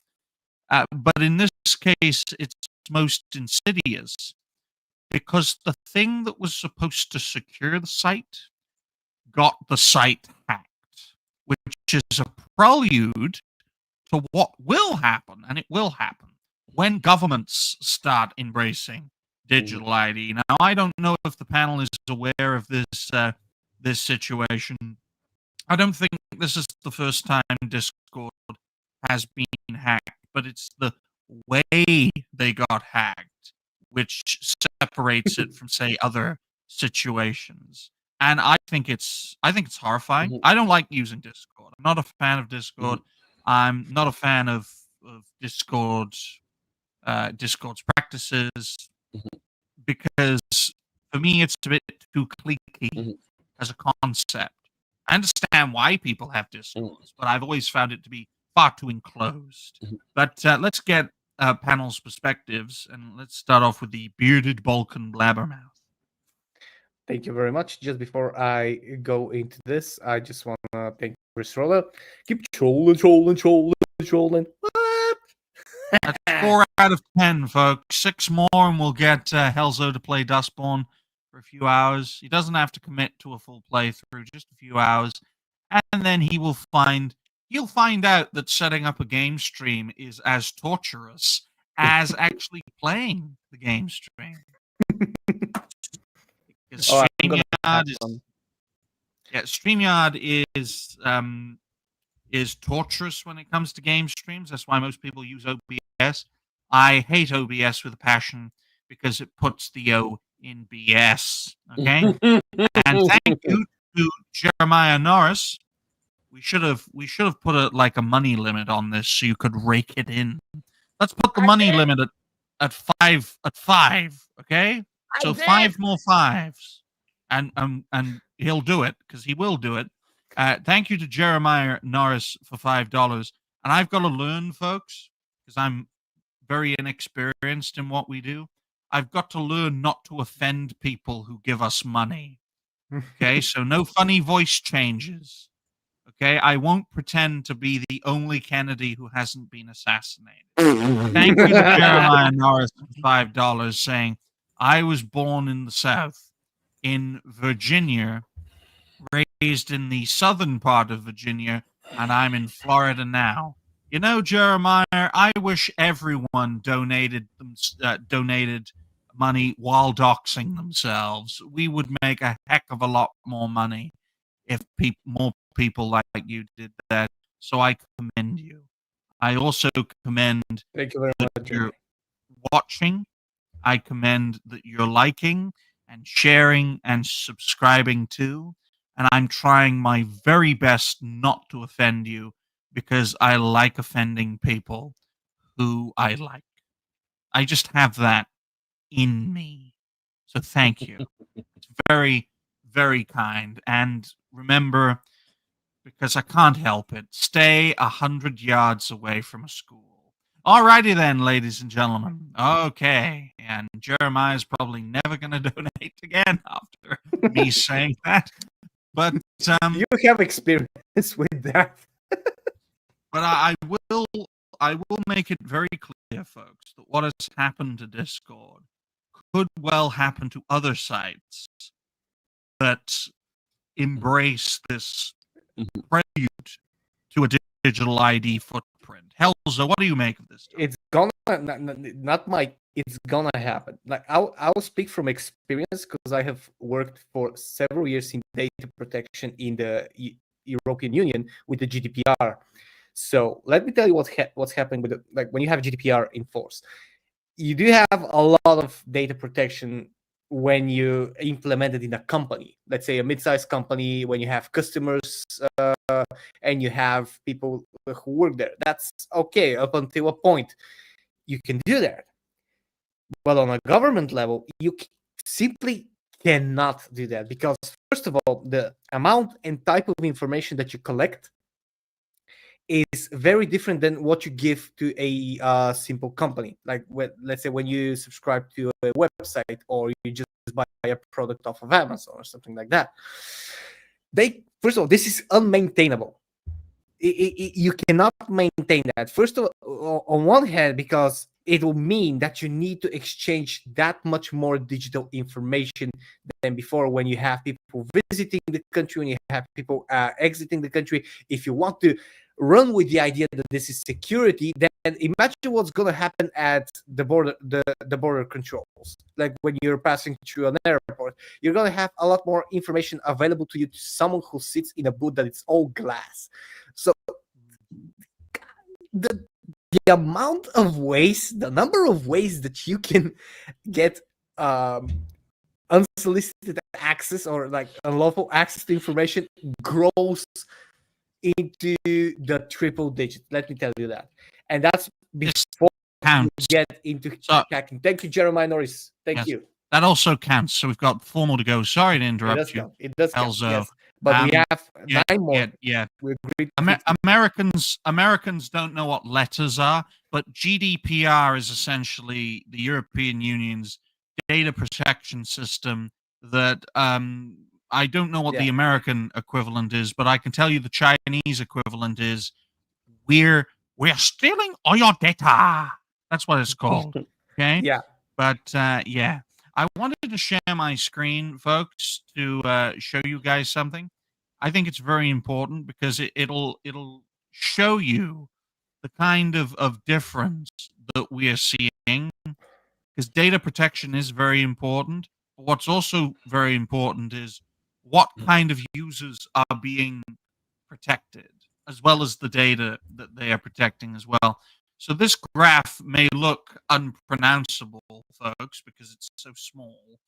But in this case, it's most insidious because the thing that was supposed to secure the site got the site hacked, which is a prelude to what will happen, and it will happen when governments start embracing digital ID. Now, I don't know if the panel is aware of this situation. I don't think this is the first time Discord has been hacked, but it's the way they got hacked which separates it from, say, other situations. And I think it's horrifying. Mhm. I don't like using Discord. I'm not a fan of Discord. Mhm. I'm not a fan of Discord's practices Mhm. because for me it's a bit too cliquey Mhm. as a concept. I understand why people have Mhm. Discords, but I've always found it to be far too enclosed. Mhm. But let's get panel's perspectives, and let's start off with the bearded Balkan blabbermouth. Thank you very much. Just before I go into this, I just want to thank Chris Roller. Keep trolling, trolling, trolling, trolling. What? That's 4 out of 10, folks. 6 more, and we'll get Helzo to play Dustborn for a few hours. He doesn't have to commit to a full playthrough, just a few hours, and then he'll find out that setting up a game stream is as torturous as actually playing the game stream. Because Oh, I'm gonna have StreamYard is fun. StreamYard is torturous when it comes to game streams. That's why most people use OBS. I hate OBS with a passion because it puts the O in BS. Okay, and thank you to Jeremiah Norris. We should have put a money limit on this so you could rake it in. Let's put the money limit at five. Okay, so 5 more fives, and he'll do it because he will do it. Thank you to Jeremiah Norris for $5. And I've got to learn, folks, because I'm very inexperienced in what we do. I've got to learn not to offend people who give us money. Okay, so no funny voice changes. Okay, I won't pretend to be the only Kennedy who hasn't been assassinated. Thank you to Jeremiah Norris for $5, saying, I was born in the South, in Virginia, raised in the southern part of Virginia, and I'm in Florida now. You know, Jeremiah, I wish everyone donated money while doxing themselves. We would make a heck of a lot more money if more people like you did that. So I commend you. I also commend Thank you very that much, you're Jeremy. watching. I commend that you're liking and sharing and subscribing to. And I'm trying my very best not to offend you because I like offending people who I like. I just have that in me. So thank you. It's very, very kind. And remember, because I can't help it, stay 100 yards away from a school. Alrighty then, ladies and gentlemen. Okay. And Jeremiah's probably never going to donate again after me saying that. But You have experience with that. but I will make it very clear, folks, that what has happened to Discord could well happen to other sites that embrace this prelude to a digital ID footprint. Helzo, what do you make of this? It's gonna not my. It's gonna happen. Like I'll speak from experience because I have worked for several years in data protection in the European Union with the GDPR. So let me tell you what's happening with like when you have GDPR in force. You do have a lot of data protection when you implement it in a company. Let's say a mid-sized company, when you have customers and you have people who work there. That's okay up until a point. You can do that. But on a government level, you simply cannot do that because, first of all, the amount and type of information that you collect is very different than what you give to a simple company. Like, let's say when you subscribe to a website or you just buy a product off of Amazon or something like that. First of all, this is unmaintainable. You cannot maintain that. First of all, on one hand, because it will mean that you need to exchange that much more digital information than before when you have people visiting the country, when you have people exiting the country. If you want to run with the idea that this is security, then imagine what's going to happen at the border controls. Like when you're passing through an airport, you're going to have a lot more information available to you, to someone who sits in a booth that it's all glass. So the amount of ways, the number of ways that you can get unsolicited access or like unlawful access to information grows into the triple digit. Let me tell you that. And that's before you get into hacking. Thank you, Jeremiah Norris. Thank you. That also counts. So we've got 4 more to go. Sorry to interrupt you. It does count, Elzo. yes. But we have 9 more. Yeah. We agreed Americans don't know what letters are, but GDPR is essentially the European Union's data protection system that I don't know what the American equivalent is, but I can tell you the Chinese equivalent is we're stealing all your data. That's what it's called. Okay? Yeah. But yeah. I wanted to share my screen, folks, to show you guys something. I think it's very important because it'll show you the kind of difference that we are seeing. Because data protection is very important. But what's also very important is what kind of users are being protected, as well as the data that they are protecting as well. So this graph may look unpronounceable, folks, because it's so small.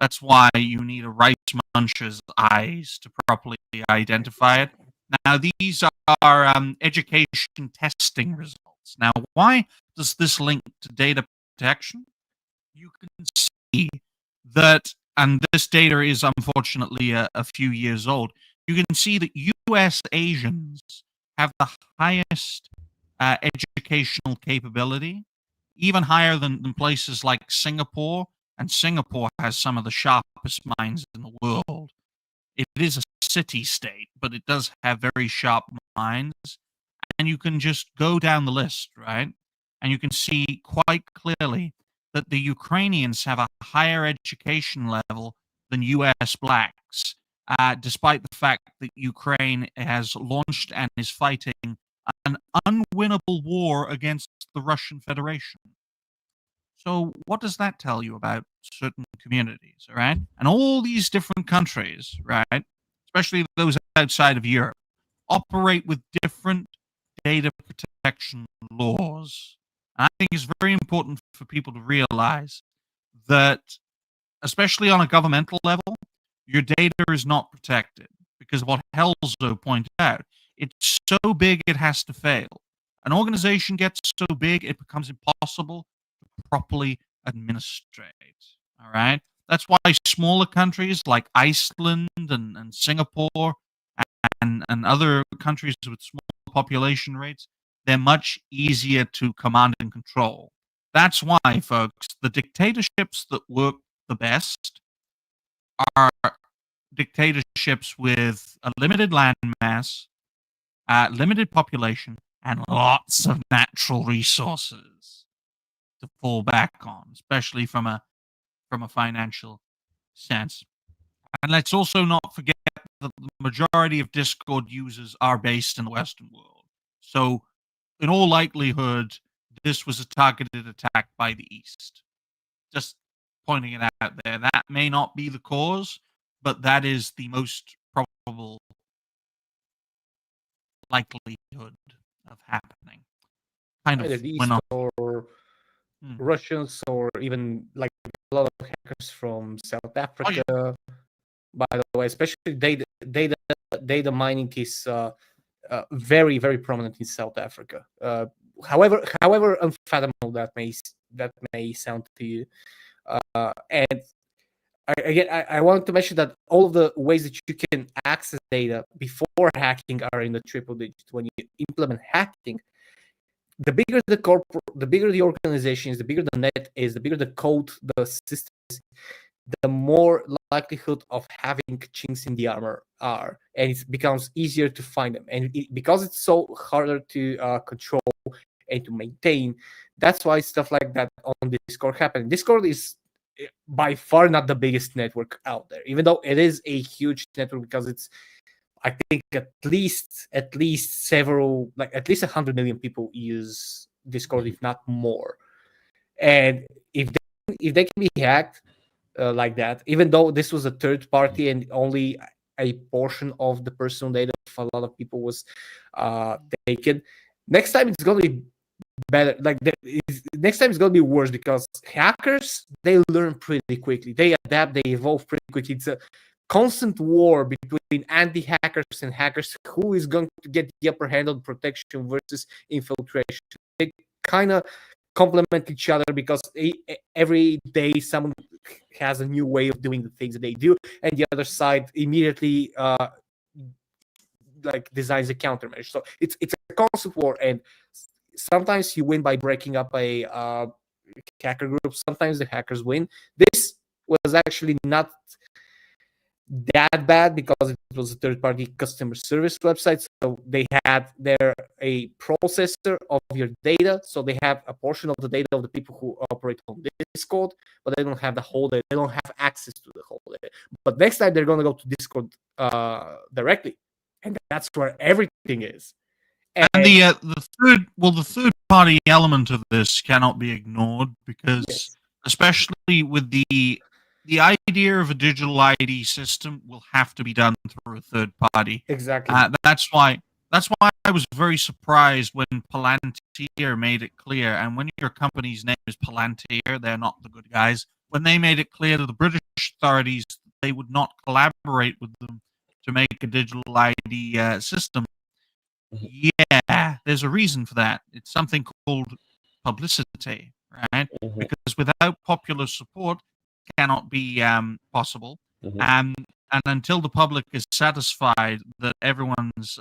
That's why you need a rice muncher's eyes to properly identify it. Now, these are education testing results. Now, why does this link to data protection? You can see that, and this data is unfortunately a few years old, you can see that U.S. Asians have the highest educational capability, even higher than places like Singapore, and Singapore has some of the sharpest minds in the world. It is a city-state, but it does have very sharp minds, and you can just go down the list, right? And you can see quite clearly that the Ukrainians have a higher education level than U.S. blacks, despite the fact that Ukraine has launched and is fighting an unwinnable war against the Russian Federation. So what does that tell you about certain communities, all right? And all these different countries, right, especially those outside of Europe, operate with different data protection laws. And I think it's very important for people to realize that, especially on a governmental level, your data is not protected because what Helzo pointed out, it's so big it has to fail. An organization gets so big it becomes impossible to properly administrate. All right. That's why smaller countries like Iceland and Singapore and other countries with small population rates, they're much easier to command and control. That's why, folks, the dictatorships that work the best are dictatorships with a limited land mass, limited population, and lots of natural resources to fall back on, especially from a financial sense. And let's also not forget that the majority of Discord users are based in the Western world. So, in all likelihood, this was a targeted attack by the East. Just pointing it out there. That may not be the cause, but that is the most probable likelihood of happening. Kind of Either the went East on. or Russians, or even like a lot of hackers from South Africa. By the way, especially data mining is very, very prominent in South Africa. However unfathomable that may sound to you, and I want to mention that all of the ways that you can access data before hacking are in the triple digits. When you implement hacking, the bigger the bigger the organization is, the bigger the net is, the bigger the code, the system is, the more likelihood of having chinks in the armor are, and it becomes easier to find them. And because it's so harder to control and to maintain, that's why stuff like that on Discord happen. Discord is by far not the biggest network out there, even though it is a huge network, because it's, I think, at least several, like at least 100 million people use Discord, if not more. And if they can be hacked like that, even though this was a third party and only a portion of the personal data of a lot of people was taken, next time it's going to be better. Like next time it's going to be worse, because hackers, they learn pretty quickly, they adapt, they evolve pretty quickly. It's a constant war between anti-hackers and hackers, who is going to get the upper hand on protection versus infiltration. They kind of complement each other, because every day someone has a new way of doing the things that they do, and the other side immediately like designs a countermeasure. So it's a constant war, and sometimes you win by breaking up a hacker group. Sometimes the hackers win. This was actually not that bad, because it was a third-party customer service website, so they had a processor of your data, so they have a portion of the data of the people who operate on Discord, but they don't have the whole data. They don't have access to the whole data. But next time they're going to go to Discord directly, and that's where everything is. And the third party element of this cannot be ignored, because yes, especially with the idea of a digital ID system will have to be done through a third party. exactly. That's why I was very surprised when Palantir made it clear, and when your company's name is Palantir, they're not the good guys. When they made it clear to the British authorities they would not collaborate with them to make a digital ID system, yeah, there's a reason for that. It's something called publicity, right? Because without popular support, cannot be possible. And until the public is satisfied that everyone's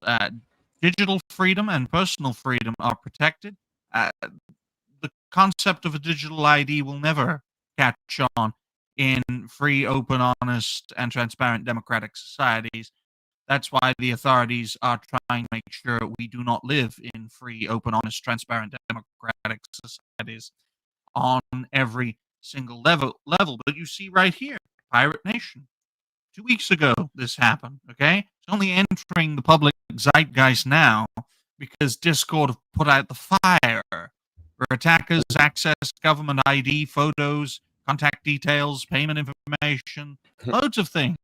digital freedom and personal freedom are protected, the concept of a digital ID will never catch on in free, open, honest, and transparent democratic societies. That's why the authorities are trying to make sure we do not live in free, open, honest, transparent democratic societies on every single level. But you see right here, Pirate Nation. 2 weeks ago, this happened. Okay, it's only entering the public zeitgeist now because Discord have put out the fire where attackers access government ID, photos, contact details, payment information, loads of things.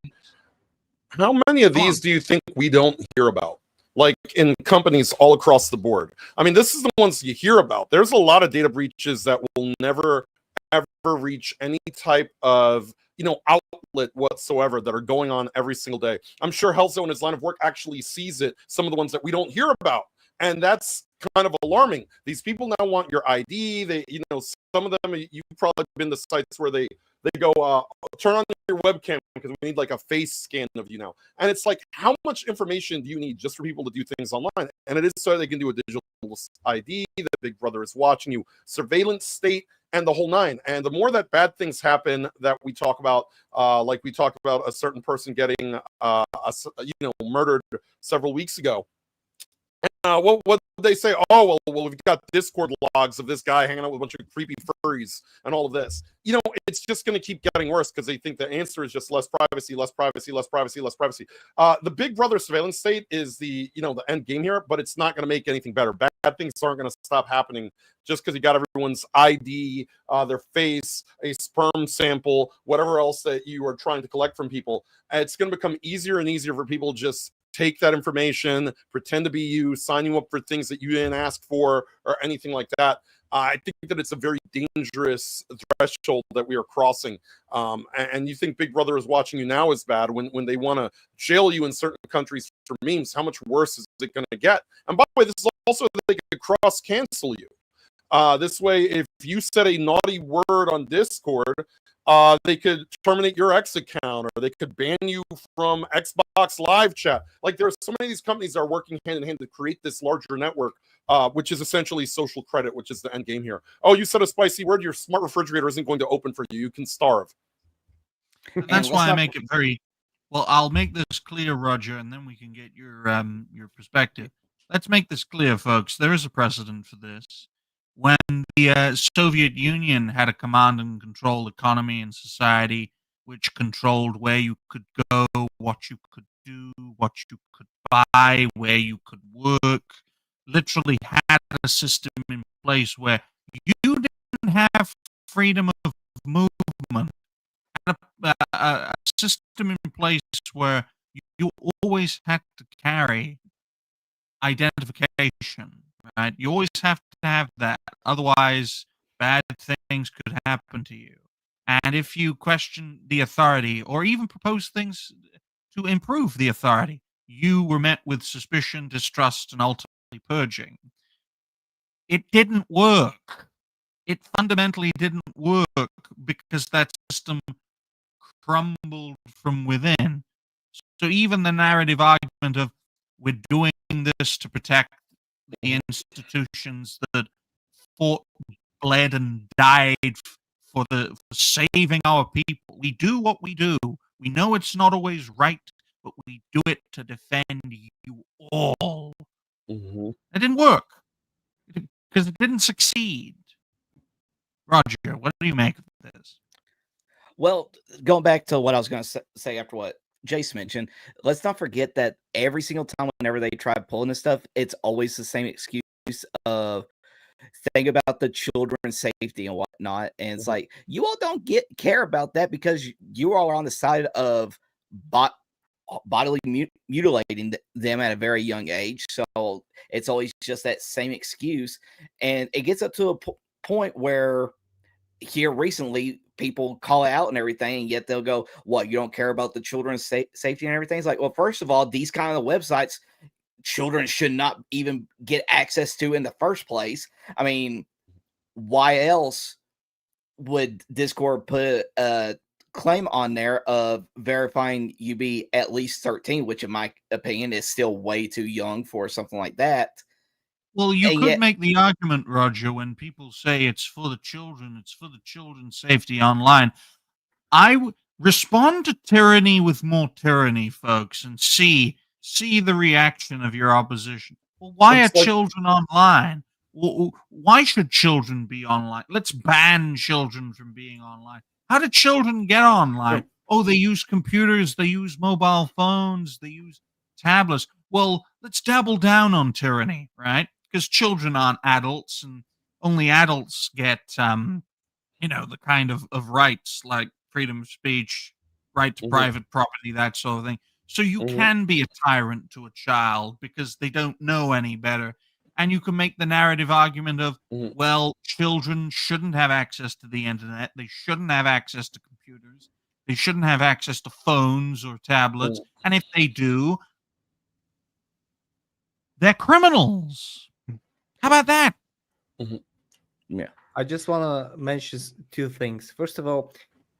How many of these do you think we don't hear about? Like in companies all across the board. I mean, this is the ones you hear about. There's a lot of data breaches that will never, ever reach any type of, outlet whatsoever that are going on every single day. I'm sure Helzo in his line of work actually sees it, some of the ones that we don't hear about. And that's kind of alarming. These people now want your ID. They, some of them, you've probably been to sites where they go, turn on your webcam because we need like a face scan of you now. And it's like, how much information do you need just for people to do things online? And it is so they can do a digital ID, that Big Brother is watching you, surveillance state, and the whole nine. And the more that bad things happen that we talk about, like we talked about a certain person getting, murdered several weeks ago. What did they say? Oh, well, we've got Discord logs of this guy hanging out with a bunch of creepy furries and all of this. It's just going to keep getting worse because they think the answer is just less privacy, less privacy, less privacy, less privacy. The Big Brother surveillance state is the end game here, but it's not going to make anything better. Bad things aren't going to stop happening just because you got everyone's ID, their face, a sperm sample, whatever else that you are trying to collect from people. It's going to become easier and easier for people just take that information, pretend to be you, sign you up for things that you didn't ask for or anything like that. I think that it's a very dangerous threshold that we are crossing. And you think Big Brother is watching you now is bad when they want to jail you in certain countries for memes. How much worse is it going to get? And by the way, this is also that they could cross-cancel you. This way, if you said a naughty word on Discord, they could terminate your X account, or they could ban you from Xbox Live Chat. Like, there are so many of these companies that are working hand in hand to create this larger network, which is essentially social credit, which is the end game here. Oh, you said a spicy word. Your smart refrigerator isn't going to open for you. You can starve. And that's why I make it very well. I'll make this clear, Roger, and then we can get your perspective. Let's make this clear, folks. There is a precedent for this. When the Soviet Union had a command and control economy and society, which controlled where you could go, what you could do, what you could buy, where you could work, literally had a system in place where you didn't have freedom of movement. Had a system in place where you always had to carry identification. Right? You always have to have that. Otherwise, bad things could happen to you. And if you question the authority or even propose things to improve the authority, you were met with suspicion, distrust, and ultimately purging. It didn't work. It fundamentally didn't work because that system crumbled from within. So even the narrative argument of we're doing this to protect the institutions that fought, bled, and died for saving our people. We do what we do. We know it's not always right, but we do it to defend you all. Mm-hmm. It didn't work because it didn't succeed. Roger, what do you make of this? Well, going back to what I was going to say after what Jace mentioned, let's not forget that every single time whenever they try pulling this stuff, it's always the same excuse of think about the children's safety and whatnot. And it's like, you all don't care about that because you all are on the side of bodily mutilating them at a very young age. So it's always just that same excuse. And it gets up to a point where here recently people call it out and everything, and yet they'll go, what, you don't care about the children's safety and everything? It's like, well, first of all, these kind of websites children should not even get access to in the first place. I mean, why else would Discord put a claim on there of verifying you be at least 13, which in my opinion is still way too young for something like that? Well, you could make the argument, Roger, when people say it's for the children, it's for the children's safety online. I respond to tyranny with more tyranny, folks, and see the reaction of your opposition. Well, why are children online? Why should children be online? Let's ban children from being online. How do children get online? Oh, they use computers, they use mobile phones, they use tablets. Well, let's double down on tyranny, right? Because children aren't adults, and only adults get, the kind of rights like freedom of speech, right to Mhm. private property, that sort of thing. So you Mhm. can be a tyrant to a child because they don't know any better. And you can make the narrative argument of, Mhm. well, children shouldn't have access to the internet. They shouldn't have access to computers. They shouldn't have access to phones or tablets. Mhm. And if they do, they're criminals. How about that? Mhm. I just want to mention two things. First of all,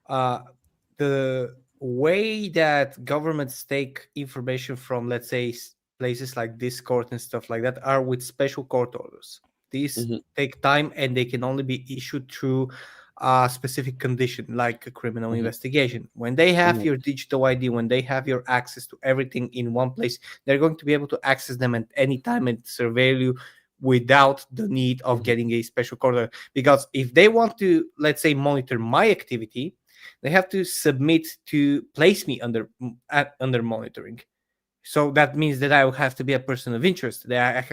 uh, the way that governments take information from, let's say, places like Discord and stuff like that are with special court orders. These Mhm. take time and they can only be issued through a specific condition, like a criminal Mhm. investigation. When they have Mhm. your digital ID, when they have your access to everything in one place, they're going to be able to access them at any time and surveil you without the need of Mhm. getting a special court order. Because if they want to, let's say, monitor my activity, they have to submit to place me under monitoring. So that means that I will have to be a person of interest. That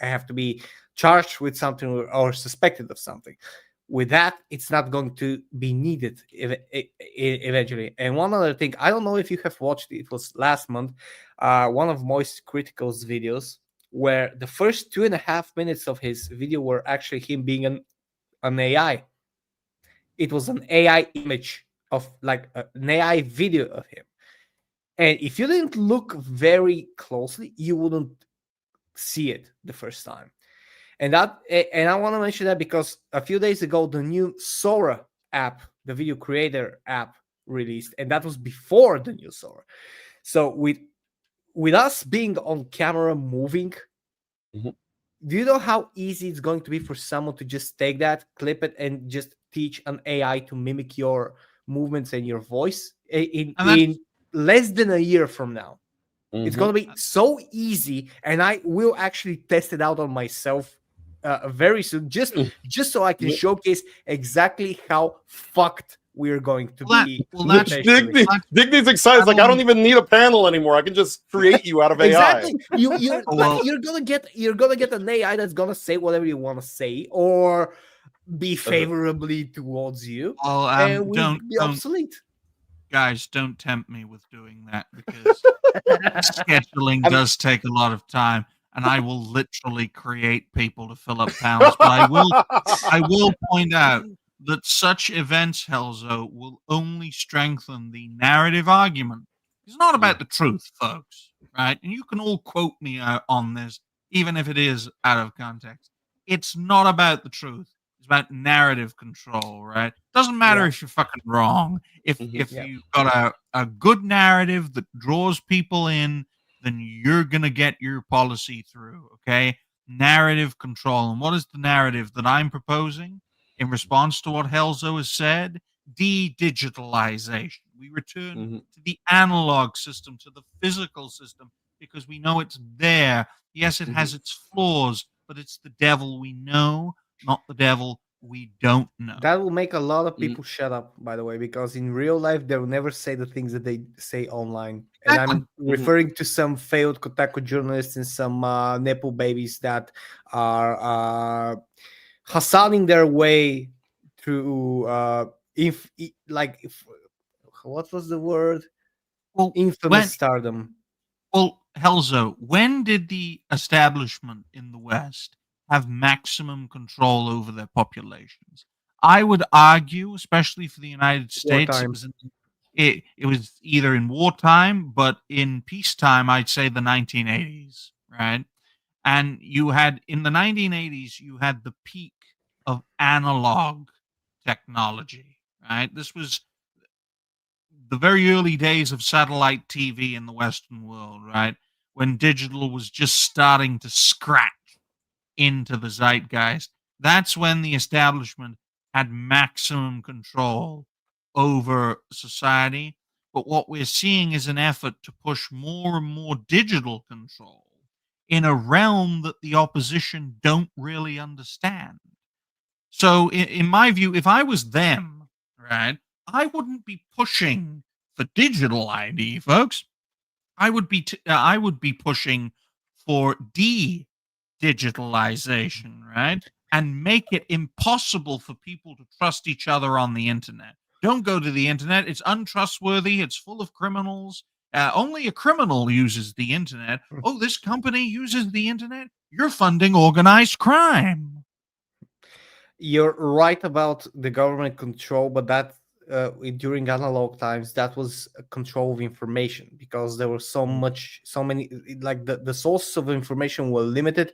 I have to be charged with something or suspected of something. With that, it's not going to be needed eventually. And one other thing, I don't know if you have watched it. It was last month, one of Moist Critical's videos, where the first 2.5 minutes of his video were actually him being an AI. It was an AI image of like an AI video of him. And if you didn't look very closely, you wouldn't see it the first time. And I want to mention that because a few days ago the new Sora app, the video creator app, released, and that was before the new Sora. So with us being on camera moving, Mhm. do you know how easy it's going to be for someone to just take that, clip it, and just teach an AI to mimic your movements and your voice And in less than a year from now? It's Mhm. going to be so easy, and I will actually test it out on myself very soon, just so I can Mhm. showcase exactly how fucked we're going to well, that be well, that's eventually. Digby's excited. It's like, I don't that'll even need a panel anymore. I can just create you out of AI. Exactly. You're oh, like well, you're gonna get an AI that's gonna say whatever you want to say or be Uh-huh. favorably towards you, well, and will don't be don't obsolete. guys, don't tempt me with doing that because scheduling I mean, does take a lot of time, and I will literally create people to fill up panels. But I will point out that such events, Helzo, will only strengthen the narrative argument. It's not about the truth, folks, right? And you can all quote me on this, even if it is out of context. It's not about the truth. It's about narrative control, right? Doesn't matter Yeah, if you're fucking wrong. If Mhm. if yeah. you got a good narrative that draws people in, then you're gonna get your policy through. Okay, narrative control. And what is the narrative that I'm proposing in response to what Helzo has said? De-digitalization. We return Mhm. to the analog system, to the physical system, because we know it's there. Yes, it Mhm. has its flaws, but it's the devil we know, not the devil we don't know. That will make a lot of Mhm. people shut up, by the way, because in real life they will never say the things that they say online. And Exactly. I'm Mhm. referring to some failed Kotaku journalists and some Nepo babies that are hassling their way through what was the word? Well, Infamous when stardom. Well, Helzo, when did the establishment in the West have maximum control over their populations? I would argue, especially for the United States, Wartime. it was either in wartime, but in peacetime, I'd say the 1980s, right? And you had in the 1980s, you had the peak of analog technology, right? This was the very early days of satellite TV in the Western world, right? When digital was just starting to scratch into the zeitgeist. That's when the establishment had maximum control over society. But what we're seeing is an effort to push more and more digital control in a realm that the opposition don't really understand. So, in my view, if I was them, right, I wouldn't be pushing for digital ID, folks. I would be pushing for digitalization, right? And make it impossible for people to trust each other on the internet. Don't go to the internet. It's untrustworthy. It's full of criminals. Only a criminal uses the internet. Oh, this company uses the internet? You're funding organized crime. You're right about the government control, but that during analog times, that was a control of information, because there was so many, like the sources of information were limited,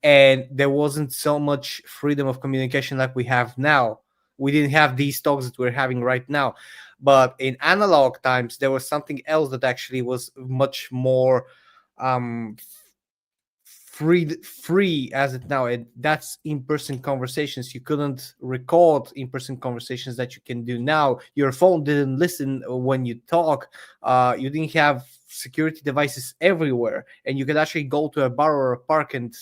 and there wasn't so much freedom of communication like we have now. We didn't have these talks that we're having right now. But in analog times, there was something else that actually was much more free as it now, and that's in-person conversations. You couldn't record in-person conversations that you can do now. Your phone didn't listen when you talk. You didn't have security devices everywhere, and you could actually go to a bar or a park and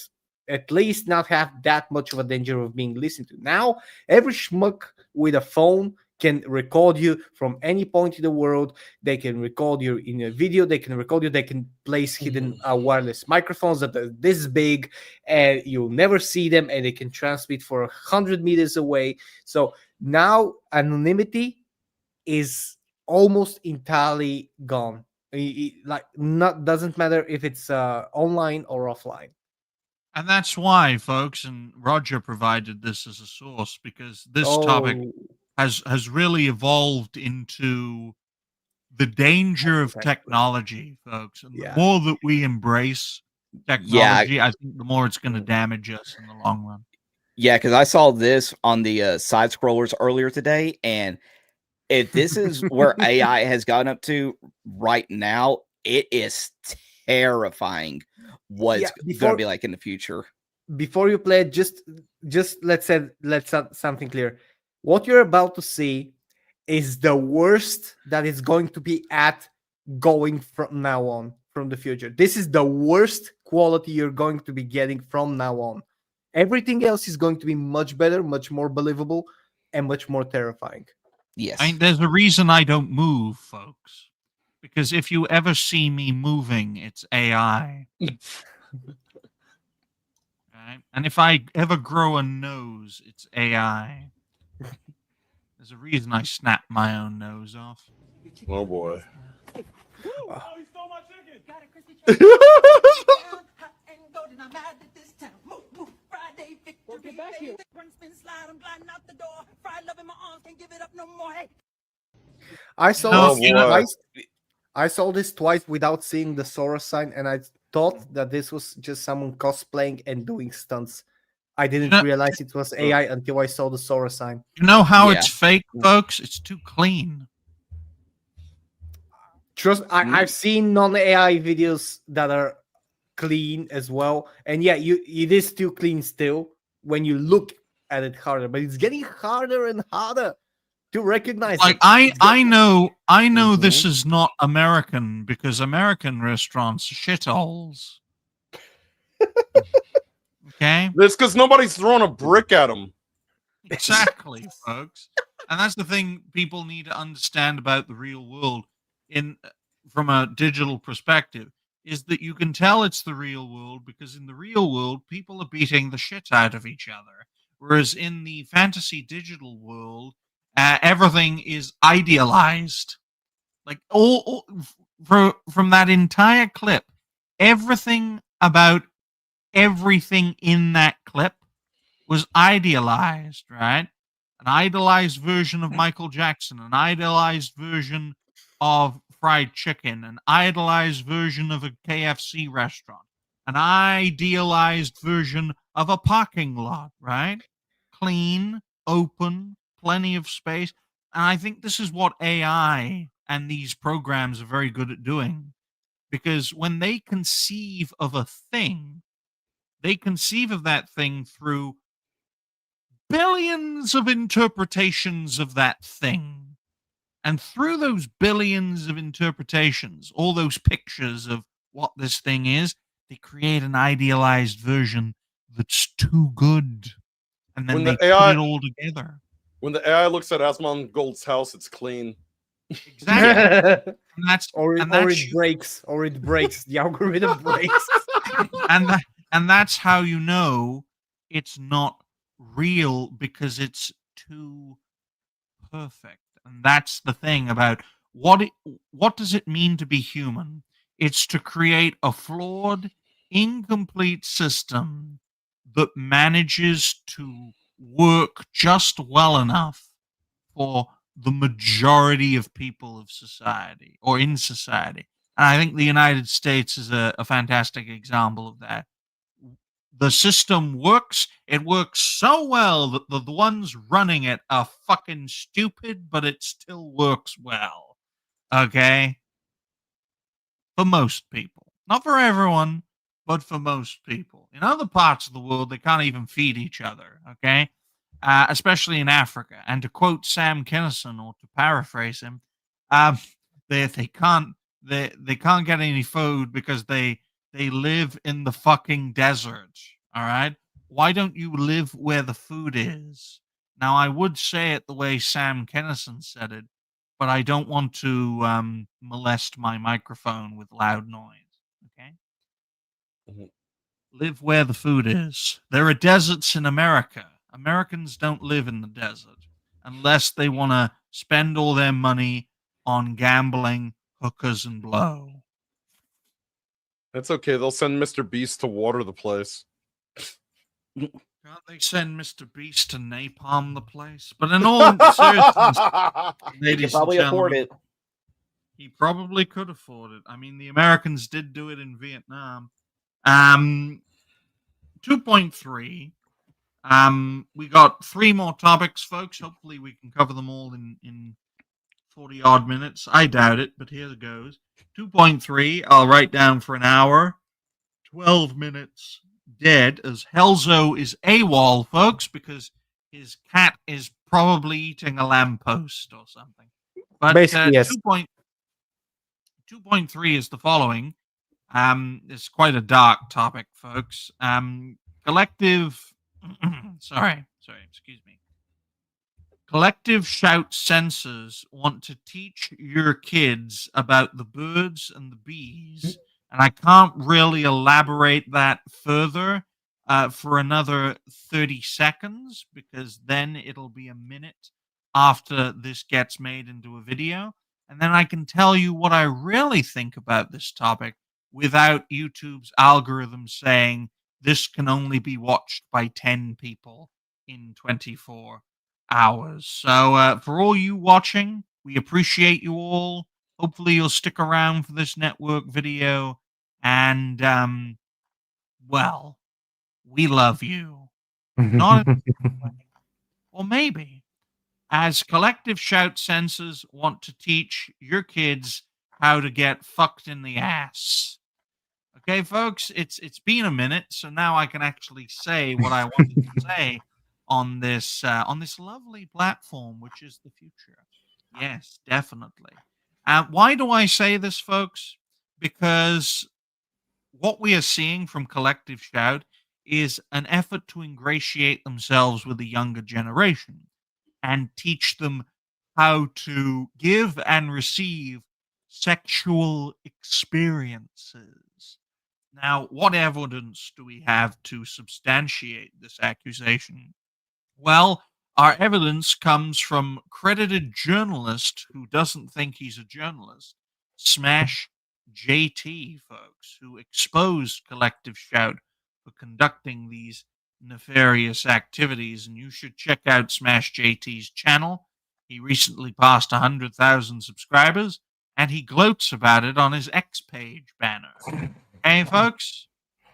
at least not have that much of a danger of being listened to. Now every schmuck with a phone can record you from any point in the world. They can record you in a video. They can record you. They can place hidden wireless microphones that are this big, and you'll never see them, and they can transmit for 100 meters away. So now anonymity is almost entirely gone. Like, doesn't matter if it's online or offline. And that's why, folks, and Roger provided this as a source, because this topic has really evolved into the danger of technology, folks. And the more that we embrace technology, I think the more it's going to damage us in the long run. Yeah, because I saw this on the side scrollers earlier today, and if this is where AI has gotten up to right now, it is terrifying what's going to be like in the future. Before you play it, just let's something clear. What you're about to see is the worst that it's going to be at going from now on, from the future. This is the worst quality you're going to be getting from now on. Everything else is going to be much better, much more believable, and much more terrifying. Yes. There's a reason I don't move, folks. Because if you ever see me moving, it's AI. Right? And if I ever grow a nose, it's AI. There's a reason I snap my own nose off. Oh boy. Oh, he stole my chicken. Got a crispy Well, get back here. I saw No, this you know- twice. I saw this twice without seeing the Sora sign, and I thought that this was just someone cosplaying and doing stunts. I didn't realize it was AI until I saw the Sora sign. You know how it's fake, folks? It's too clean. Trust, I've seen non-AI videos that are clean as well, and yeah, it is too clean still when you look at it harder, but it's getting harder and harder to recognize. Like I know this is not American, because American restaurants are shitholes. Okay, It's because nobody's throwing a brick at them. exactly, folks. And that's the thing people need to understand about the real world, from a digital perspective, is that you can tell it's the real world because in the real world people are beating the shit out of each other, whereas in the fantasy digital world everything is idealized. Like from that entire clip, everything about everything in that clip was idealized, right? An idealized version of Michael Jackson, an idealized version of fried chicken, an idealized version of a KFC restaurant, an idealized version of a parking lot, right? Clean, open, plenty of space. And I think this is what AI and these programs are very good at doing. Because when they conceive of a thing, they conceive of that thing through billions of interpretations of that thing. And through those billions of interpretations, all those pictures of what this thing is, they create an idealized version that's too good. And then they put it all together. When the AI looks at Asmongold's house, it's clean. Exactly. And or it breaks. The algorithm breaks. and that's how you know it's not real, because it's too perfect. And that's the thing about what does it mean to be human? It's to create a flawed, incomplete system that manages to work just well enough for the majority of people of society or in society. And I think the United States is a fantastic example of that. The system works. It works so well that the ones running it are fucking stupid, but it still works well. Okay? For most people. Not for everyone, but for most people. In other parts of the world, they can't even feed each other. Okay? Especially in Africa. And to quote Sam Kinison, or to paraphrase him, um, they can't get any food because they live in the fucking desert. All right, why don't you live where the food is? Now, I would say it the way Sam Kinison said it, but I don't want to molest my microphone with loud noise. Okay, Mhm. live where the food is. There are deserts in America. Americans don't live in the desert unless they want to spend all their money on gambling, hookers, and blow. That's okay. They'll send Mr. Beast to water the place. Can't they send Mr. Beast to napalm the place? But in all seriousness, He could ladies and probably afford gentlemen, it. he probably could afford it. I mean, the Americans did do it in Vietnam. 2.3. We got 3 more topics, folks. Hopefully, we can cover them all in 40 odd minutes. I doubt it, but here it goes. 2.3, I'll write down for an hour. 12 minutes dead, as Helzo is AWOL, folks, because his cat is probably eating a lamppost or something. But Basically, yes. 2.3 is the following. It's quite a dark topic, folks. Collective. sorry, excuse me. Collective shout censors want to teach your kids about the birds and the bees, and I can't really elaborate that further for another 30 seconds, because then it'll be a minute after this gets made into a video, and then I can tell you what I really think about this topic without YouTube's algorithm saying this can only be watched by 10 people in 24 hours. So for all you watching, we appreciate you all. Hopefully you'll stick around for this network video, and well, we love you. Not in a way. Or maybe, as collective shout censors want to teach your kids how to get fucked in the ass. Okay, folks, it's been a minute, so now I can actually say what I wanted to say on this lovely platform, which is the future. Yes, definitely. Why do I say this, folks? Because what we are seeing from Collective Shout is an effort to ingratiate themselves with the younger generation and teach them how to give and receive sexual experiences. Now, what evidence do we have to substantiate this accusation? Well, our evidence comes from credited journalist who doesn't think he's a journalist, Smash JT, folks, who exposed Collective Shout for conducting these nefarious activities. And you should check out Smash JT's channel. He recently passed 100,000 subscribers, and he gloats about it on his X page banner. Hey, folks,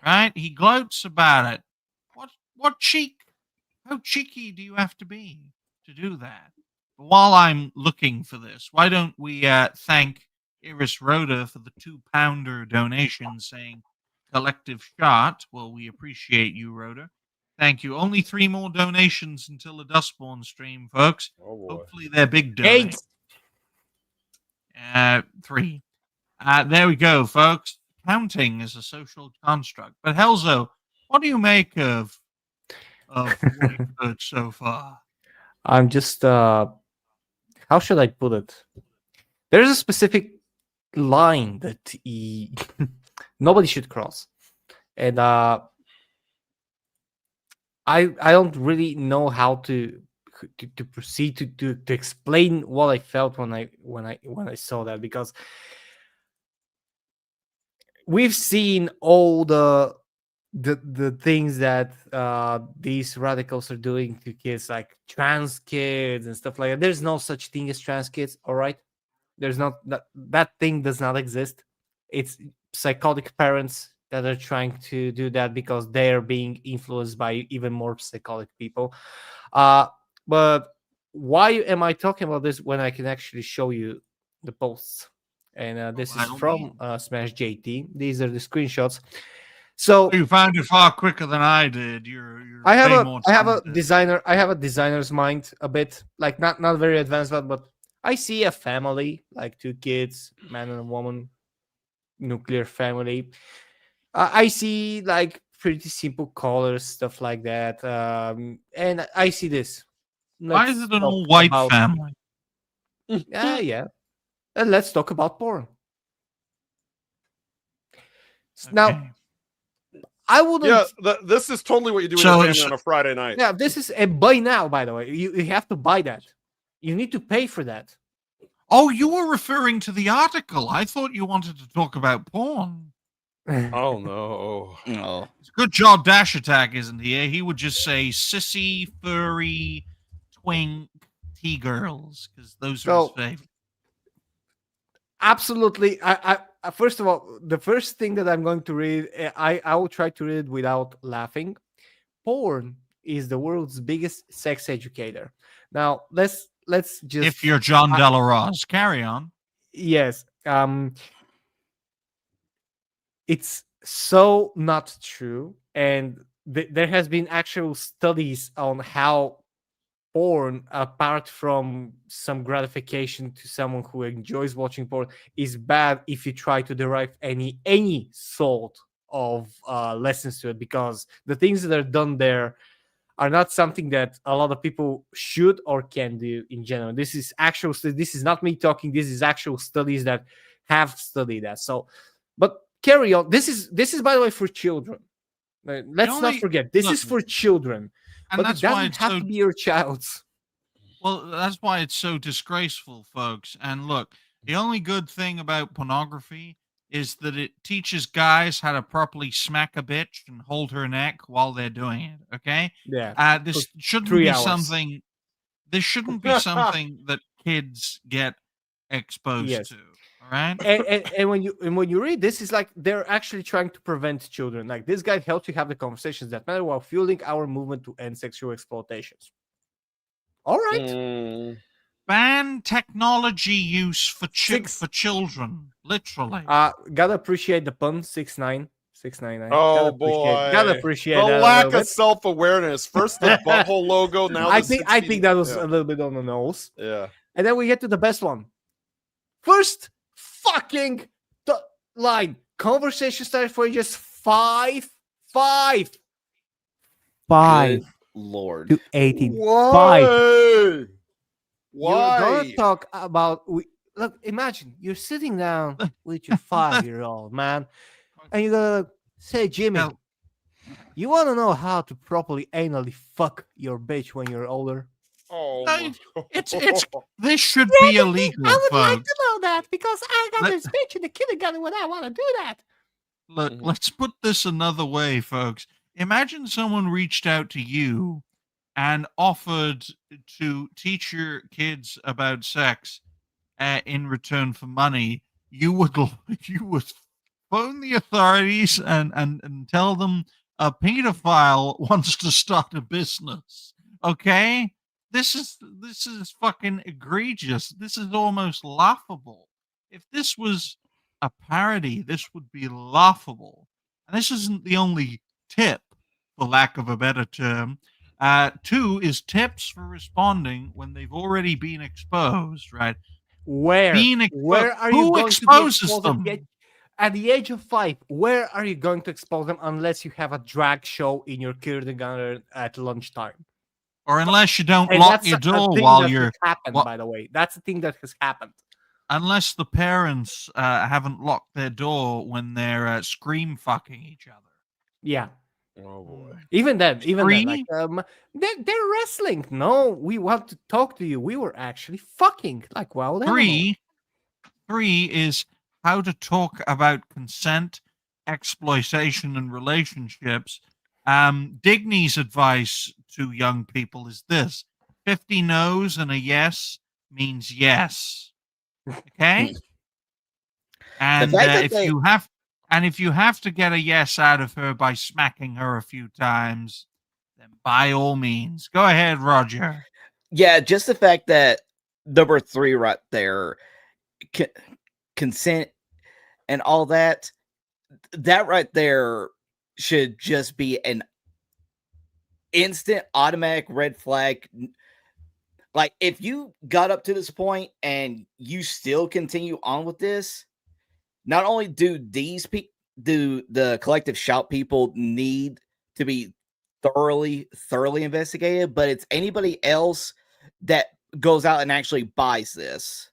right? He gloats about it. What cheek? How cheeky do you have to be to do that? But while I'm looking for this, why don't we thank Iris Rhoda for the £2 donation saying collective shot? Well, we appreciate you, Rhoda. Thank you. Only 3 more donations until the Dustborn stream, folks. Oh boy. Hopefully they're big donations. 3. There we go, folks. Counting is a social construct. But Helzo, what do you make of what you've heard so far? I'm just how should I put it? There's a specific line that nobody should cross. and I don't really know how to proceed to explain what I felt when I saw that, because we've seen all the things that these radicals are doing to kids, like trans kids and stuff like that. There's no such thing as trans kids, all right? There's not that thing does not exist. It's psychotic parents that are trying to do that because they're being influenced by even more psychotic people. Uh, but why am I talking about this when I can actually show you the posts? And this By is all from means. Smash JT. These are the screenshots. So You found it far quicker than I did. You're I have way a more I have a talented. designer. I have a designer's mind a bit, like not very advanced, but I see a family, like two kids, man and a woman, nuclear family. I see like pretty simple colors, stuff like that, and I see this. Why is Let's it an talk all-white about family? yeah, and let's talk about porn. Now, Okay. I Yeah, wouldn't. this is totally what you do with So, your family so on a Friday night. Yeah, this is a buy now. By the way, you have to buy that. You need to pay for that. oh, you were referring to the article. I thought you wanted to talk about porn. Oh no. Oh, It's a good job Dash Attack isn't here. He would just say sissy, furry, twink, T-girls, because those are his So favorite. absolutely, first of all, the first thing that I'm going to read, I will try to read it without laughing. Porn is the world's biggest sex educator. Now let's just If you're John I- Delarosse, carry on. yes, it's so not true, and there has been actual studies on how porn, apart from some gratification to someone who enjoys watching porn, is bad if you try to derive any sort of lessons to it, because the things that are done there are not something that a lot of people should or can do in general. This is actual this is not me talking, this is actual studies that have studied that. So but carry on. This is by the way for children. Let's not only forget, this look, is for children, and but it that's why doesn't it's have so to be your child's. well. That's why it's so disgraceful, folks. And look, the only good thing about pornography is that it teaches guys how to properly smack a bitch and hold her neck while they're doing it. Okay, Yeah, for this shouldn't 3 be hours. something. This shouldn't be something that kids get exposed Yes. to. All right. And when you read this, is like they're actually trying to prevent children. Like this guy helps you have the conversations that matter while fueling our movement to end sexual exploitations. All right. Mm. Ban technology use for Six. children. Literally. Gotta appreciate the pun. 699. Oh Gotta boy. appreciate The that a lack little of bit. self-awareness. First the butthole logo, now I the think 16. that was Yeah. a little bit on the nose. Yeah. And then we get to the best one. First fucking line. Conversation started for just five good lord. to 18. Why? You're Why? gonna talk about look, imagine you're sitting down with your 5-year-old man, and you're gonna say, Jimmy, Now, you want to know how to properly anally fuck your bitch when you're older? Oh, No, my- it's this should be illegal, I would like folks. to know that because I got Let- this bitch in the kindergarten when I want to do that. Look, Mhm. let's put this another way, folks. Imagine someone reached out to you and offered to teach your kids about sex in return for money. You would you would phone the authorities and tell them a pedophile wants to start a business. Okay? This is fucking egregious. This is almost laughable. If this was a parody, this would be laughable. And this isn't the only tip, for lack of a better term. Two is tips for responding when they've already been exposed, right? Where are you Who going to be exposes exposed them? at the age of 5? Where are you going to expose them unless you have a drag show in your kindergarten at lunchtime? Or unless you don't And lock that's your a door thing while that has you're happened, well, by the way. That's a thing that has happened. unless the parents haven't locked their door when they're scream fucking each other. Yeah. Oh boy. Even then, like Three, they're wrestling. No, we want to talk to you. We were actually fucking like wild animals. three is how to talk about consent, exploitation, and relationships. Digny's advice to young people is this: 50 no's and a yes means yes. Okay, and fact that if you have to get a yes out of her by smacking her a few times, then by all means, go ahead, Roger. Yeah, just the fact that number 3 right there, consent and all that, that right there should just be an instant automatic red flag. Like, if you got up to this point and you still continue on with this, not only do do the collective shout people need to be thoroughly investigated, but it's anybody else that goes out and actually buys this.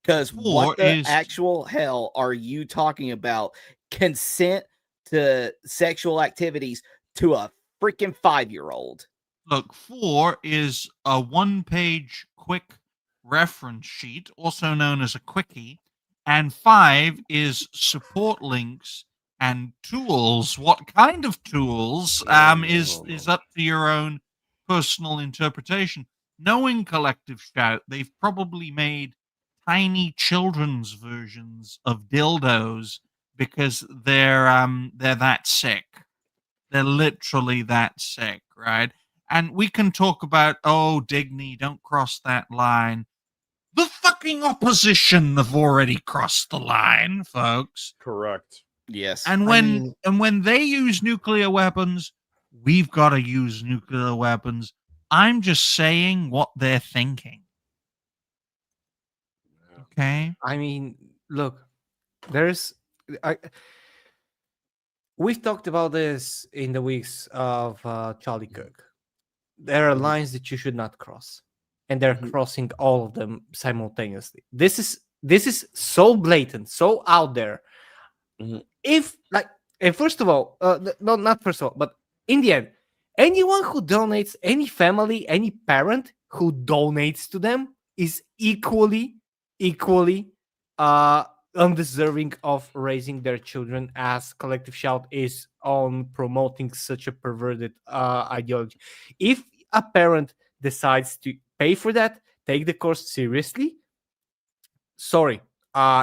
Because what the actual hell are you talking about? Consent to sexual activities to a freaking 5-year-old. Look, 4 is a 1-page quick reference sheet, also known as a quickie, and 5 is support links and tools. What kind of tools is up to your own personal interpretation. Knowing Collective Shout, they've probably made tiny children's versions of dildos because they're that sick. They're literally that sick, right? And we can talk about, oh, Digny, don't cross that line. The fucking opposition have already crossed the line, folks. Correct. Yes. And when they use nuclear weapons, we've got to use nuclear weapons. I'm just saying what they're thinking. Okay. I mean, look, we've talked about this in the weeks of Charlie Cook. There are lines that you should not cross, and they're crossing all of them simultaneously. This is so blatant, so out there. If like, and first of all, no, not first of all, but in the end, anyone who donates, any family, any parent who donates to them is equally undeserving of raising their children, as Collective Shout is on promoting such a perverted ideology. If a parent decides to pay for that, take the course seriously. Sorry,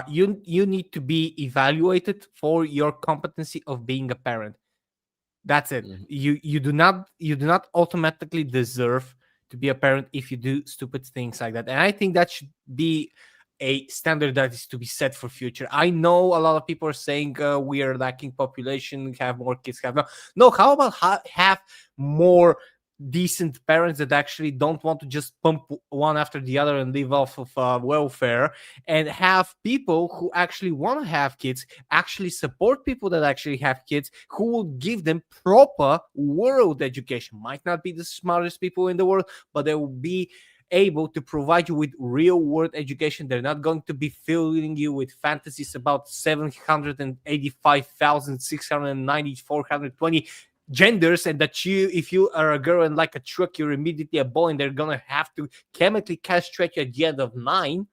you need to be evaluated for your competency of being a parent. That's it. You do not automatically deserve to be a parent if you do stupid things like that. And I think that should be a standard that is to be set for future. I know a lot of people are saying we are lacking population, have more kids, have no. How about have more decent parents that actually don't want to just pump one after the other and live off of welfare, and have people who actually want to have kids actually support people that actually have kids, who will give them proper world education. Might not be the smartest people in the world, but they will be able to provide you with real world education. They're not going to be filling you with fantasies about 785,690 420 genders, and that you, if you are a girl and like a truck, you're immediately a boy, and they're gonna have to chemically castrate you at the end of 9.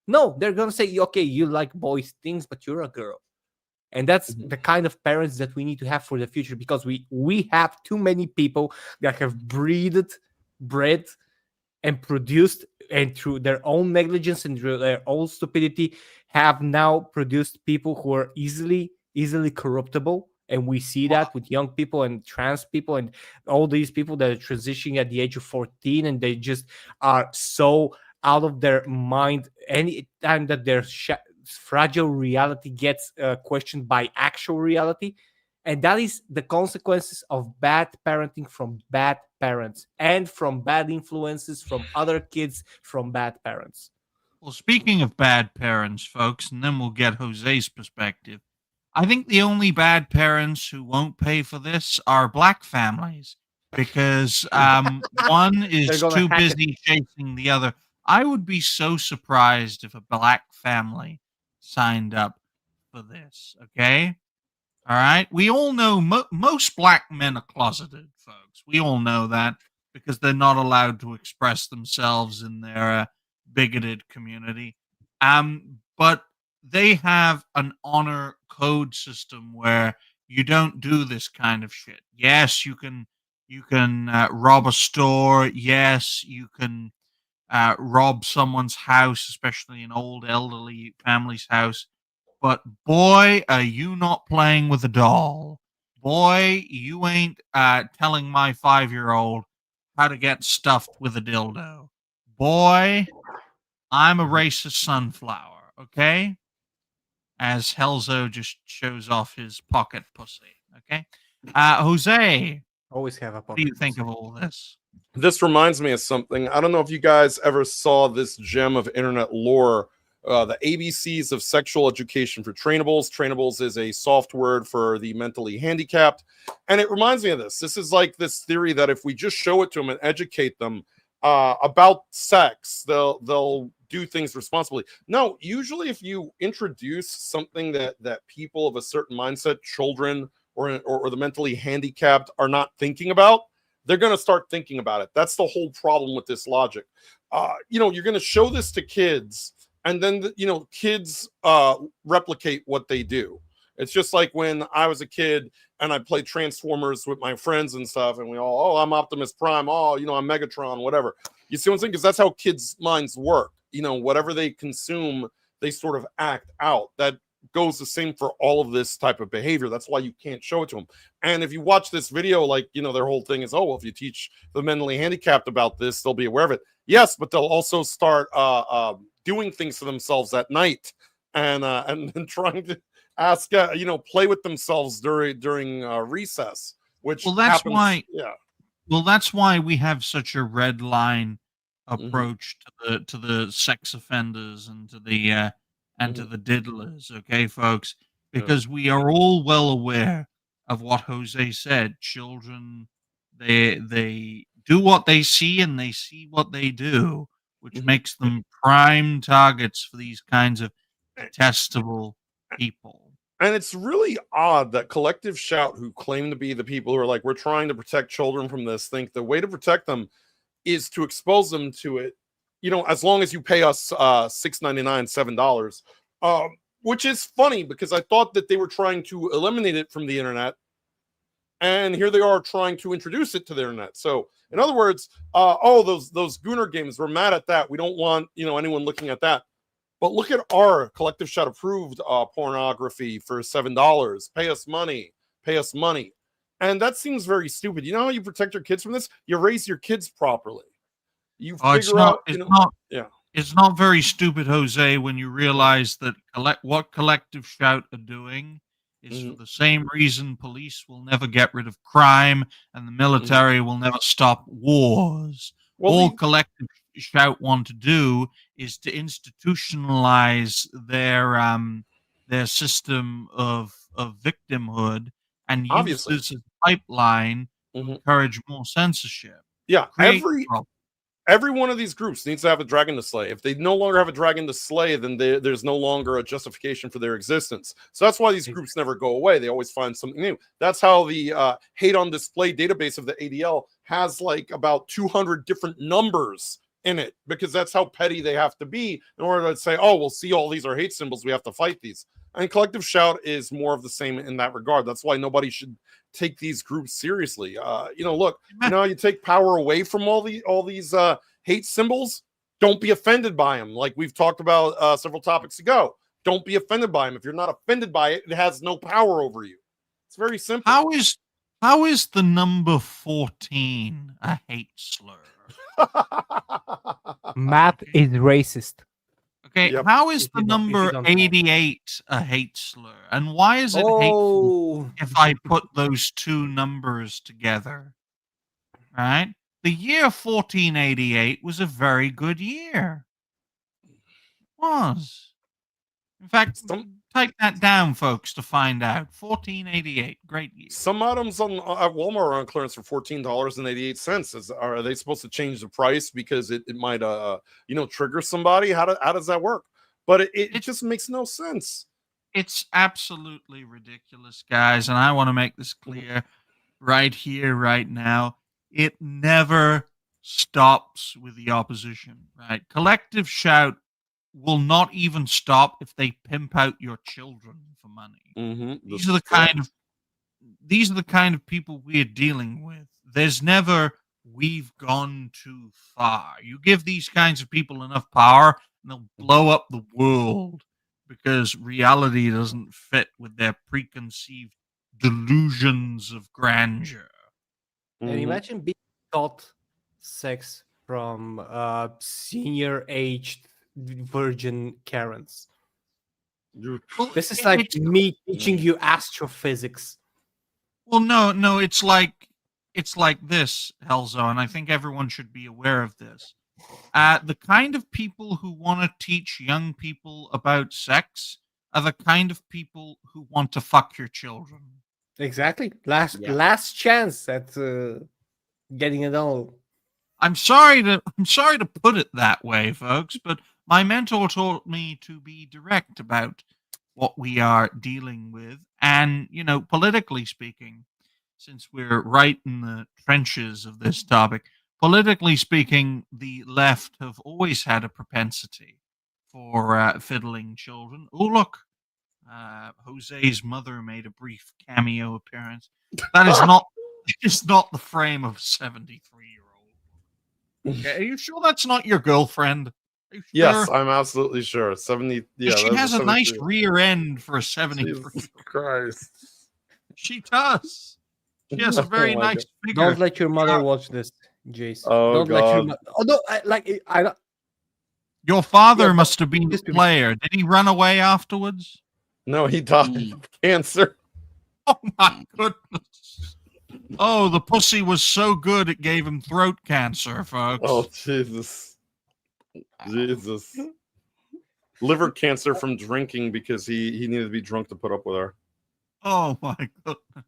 No, they're gonna say, okay, you like boys things, but you're a girl. And that's the kind of parents that we need to have for the future, because we have too many people that have bred and produced, and through their own negligence and through their own stupidity, have now produced people who are easily corruptible. And we see that with young people and trans people and all these people that are transitioning at the age of 14, and they just are so out of their mind any time that their fragile reality gets questioned by actual reality. And that is the consequences of bad parenting from bad parents, and from bad influences from other kids from bad parents. Well, speaking of bad parents, folks, and then we'll get Jose's perspective. I think the only bad parents who won't pay for this are black families, because one is too busy chasing the other. I would be so surprised if a black family signed up for this, okay? All right. We all know most black men are closeted, folks. We all know that because they're not allowed to express themselves in their bigoted community. But they have an honor code system where you don't do this kind of shit. Yes, you can rob a store. Yes, you can rob someone's house, especially an old elderly family's house. But boy, are you not playing with a doll. Boy, you ain't telling my 5-year-old how to get stuffed with a dildo. Boy, I'm a racist sunflower, okay? As Helzo just shows off his pocket pussy, okay? Jose, Always have a what do you pocket. think of all this? This reminds me of something. I don't know if you guys ever saw this gem of internet lore, the ABCs of sexual education for trainables. Trainables is a soft word for the mentally handicapped. And it reminds me of this. This is like this theory that if we just show it to them and educate them about sex, they'll do things responsibly. No, usually if you introduce something that people of a certain mindset, children or the mentally handicapped are not thinking about, they're going to start thinking about it. That's the whole problem with this logic. You're going to show this to kids, and then kids replicate what they do. It's just like when I was a kid and I played Transformers with my friends and stuff, and we all, I'm Optimus Prime, I'm Megatron, whatever. You see what I'm saying? Because that's how kids' minds work. Whatever they consume, they sort of act out. That goes the same for all of this type of behavior. That's why you can't show it to them. And if you watch this video, their whole thing is, if you teach the mentally handicapped about this, they'll be aware of it. Yes, but they'll also start doing things to themselves at night and trying to ask, play with themselves during recess, which happens. Well, that's why we have such a red line approach to the sex offenders and to the to the diddlers, okay, folks? Because we are all well aware of what Jose said. Children, they do what they see and they see what they do, which makes them prime targets for these kinds of detestable people. And it's really odd that Collective Shout, who claim to be the people who are like, we're trying to protect children from this, think the way to protect them is to expose them to it, as long as you pay us $6.99, $7, which is funny because I thought that they were trying to eliminate it from the internet. And here they are trying to introduce it to the internet. So, in other words, those Gooner games, we're mad at that. We don't want, anyone looking at that. But look at our Collective Shot approved pornography for $7. Pay us money. Pay us money. And that seems very stupid. You know how you protect your kids from this? You raise your kids properly. You figure out. It's not very stupid, Jose, when you realize that what Collective Shout are doing is for the same reason police will never get rid of crime and the military will never stop wars. All Collective Shout want to do is to institutionalize their system of victimhood and use this as a pipeline to encourage more censorship. Yeah, every one of these groups needs to have a dragon to slay. If they no longer have a dragon to slay, then there's no longer a justification for their existence. So that's why these groups never go away. They always find something new. That's how the hate on display database of the ADL has about 200 different numbers in it, because that's how petty they have to be in order to say, we'll see all these are hate symbols, we have to fight these. And Collective Shout is more of the same in that regard. That's why nobody should take these groups seriously. You take power away from all these hate symbols. Don't be offended by them, like we've talked about several topics ago. Don't be offended by them. If you're not offended by it, it has no power over you. It's very simple. How is the number 14 a hate slur? Math is racist. Okay, how is the number 88 a hate slur? And why is it hateful if I put those two numbers together? Right? The year 1488 was a very good year. It was. In fact, take that down, folks, to find out. 1488, great year. Some items at Walmart are on clearance for $14.88. Are they supposed to change the price because it might trigger somebody? How does that work? But it just makes no sense. It's absolutely ridiculous, guys, and I want to make this clear right here, right now. It never stops with the opposition, right? Collective shout will not even stop if they pimp out your children for money. Mm-hmm. These are the kind of people we're dealing with. There's never we've gone too far. You give these kinds of people enough power and they'll blow up the world because reality doesn't fit with their preconceived delusions of grandeur. And Mhm. imagine being taught sex from senior aged virgin Karens. You- Well, This is like it's me teaching you astrophysics. well, no, it's like this, Helzo, and I think everyone should be aware of this. The kind of people who want to teach young people about sex are the kind of people who want to fuck your children. Exactly. Yeah. Last chance at getting it all. I'm sorry to put it that way, folks, but my mentor taught me to be direct about what we are dealing with, and politically speaking, since we're right in the trenches of this topic, politically speaking, the left have always had a propensity for fiddling children. Oh, look, Jose's mother made a brief cameo appearance. That is not, is not the frame of a 73-year-old. Okay, are you sure that's not your girlfriend? Are you Yes, sure? I'm absolutely sure. 70. Yeah, She that has was a nice 73. rear end for a 73. Jesus Christ. She does. She has a very Oh my nice God. figure. Don't let your mother watch this, Jace. Oh, Don't let your God. mother. Oh no! I don't. Your father Yeah, must have been a just be- player. Did he run away afterwards? No, he died Mm. of cancer. Oh my goodness. Oh, the pussy was so good it gave him throat cancer, folks. Oh, Jesus. Jesus. Liver cancer from drinking because he needed to be drunk to put up with her. Oh my goodness.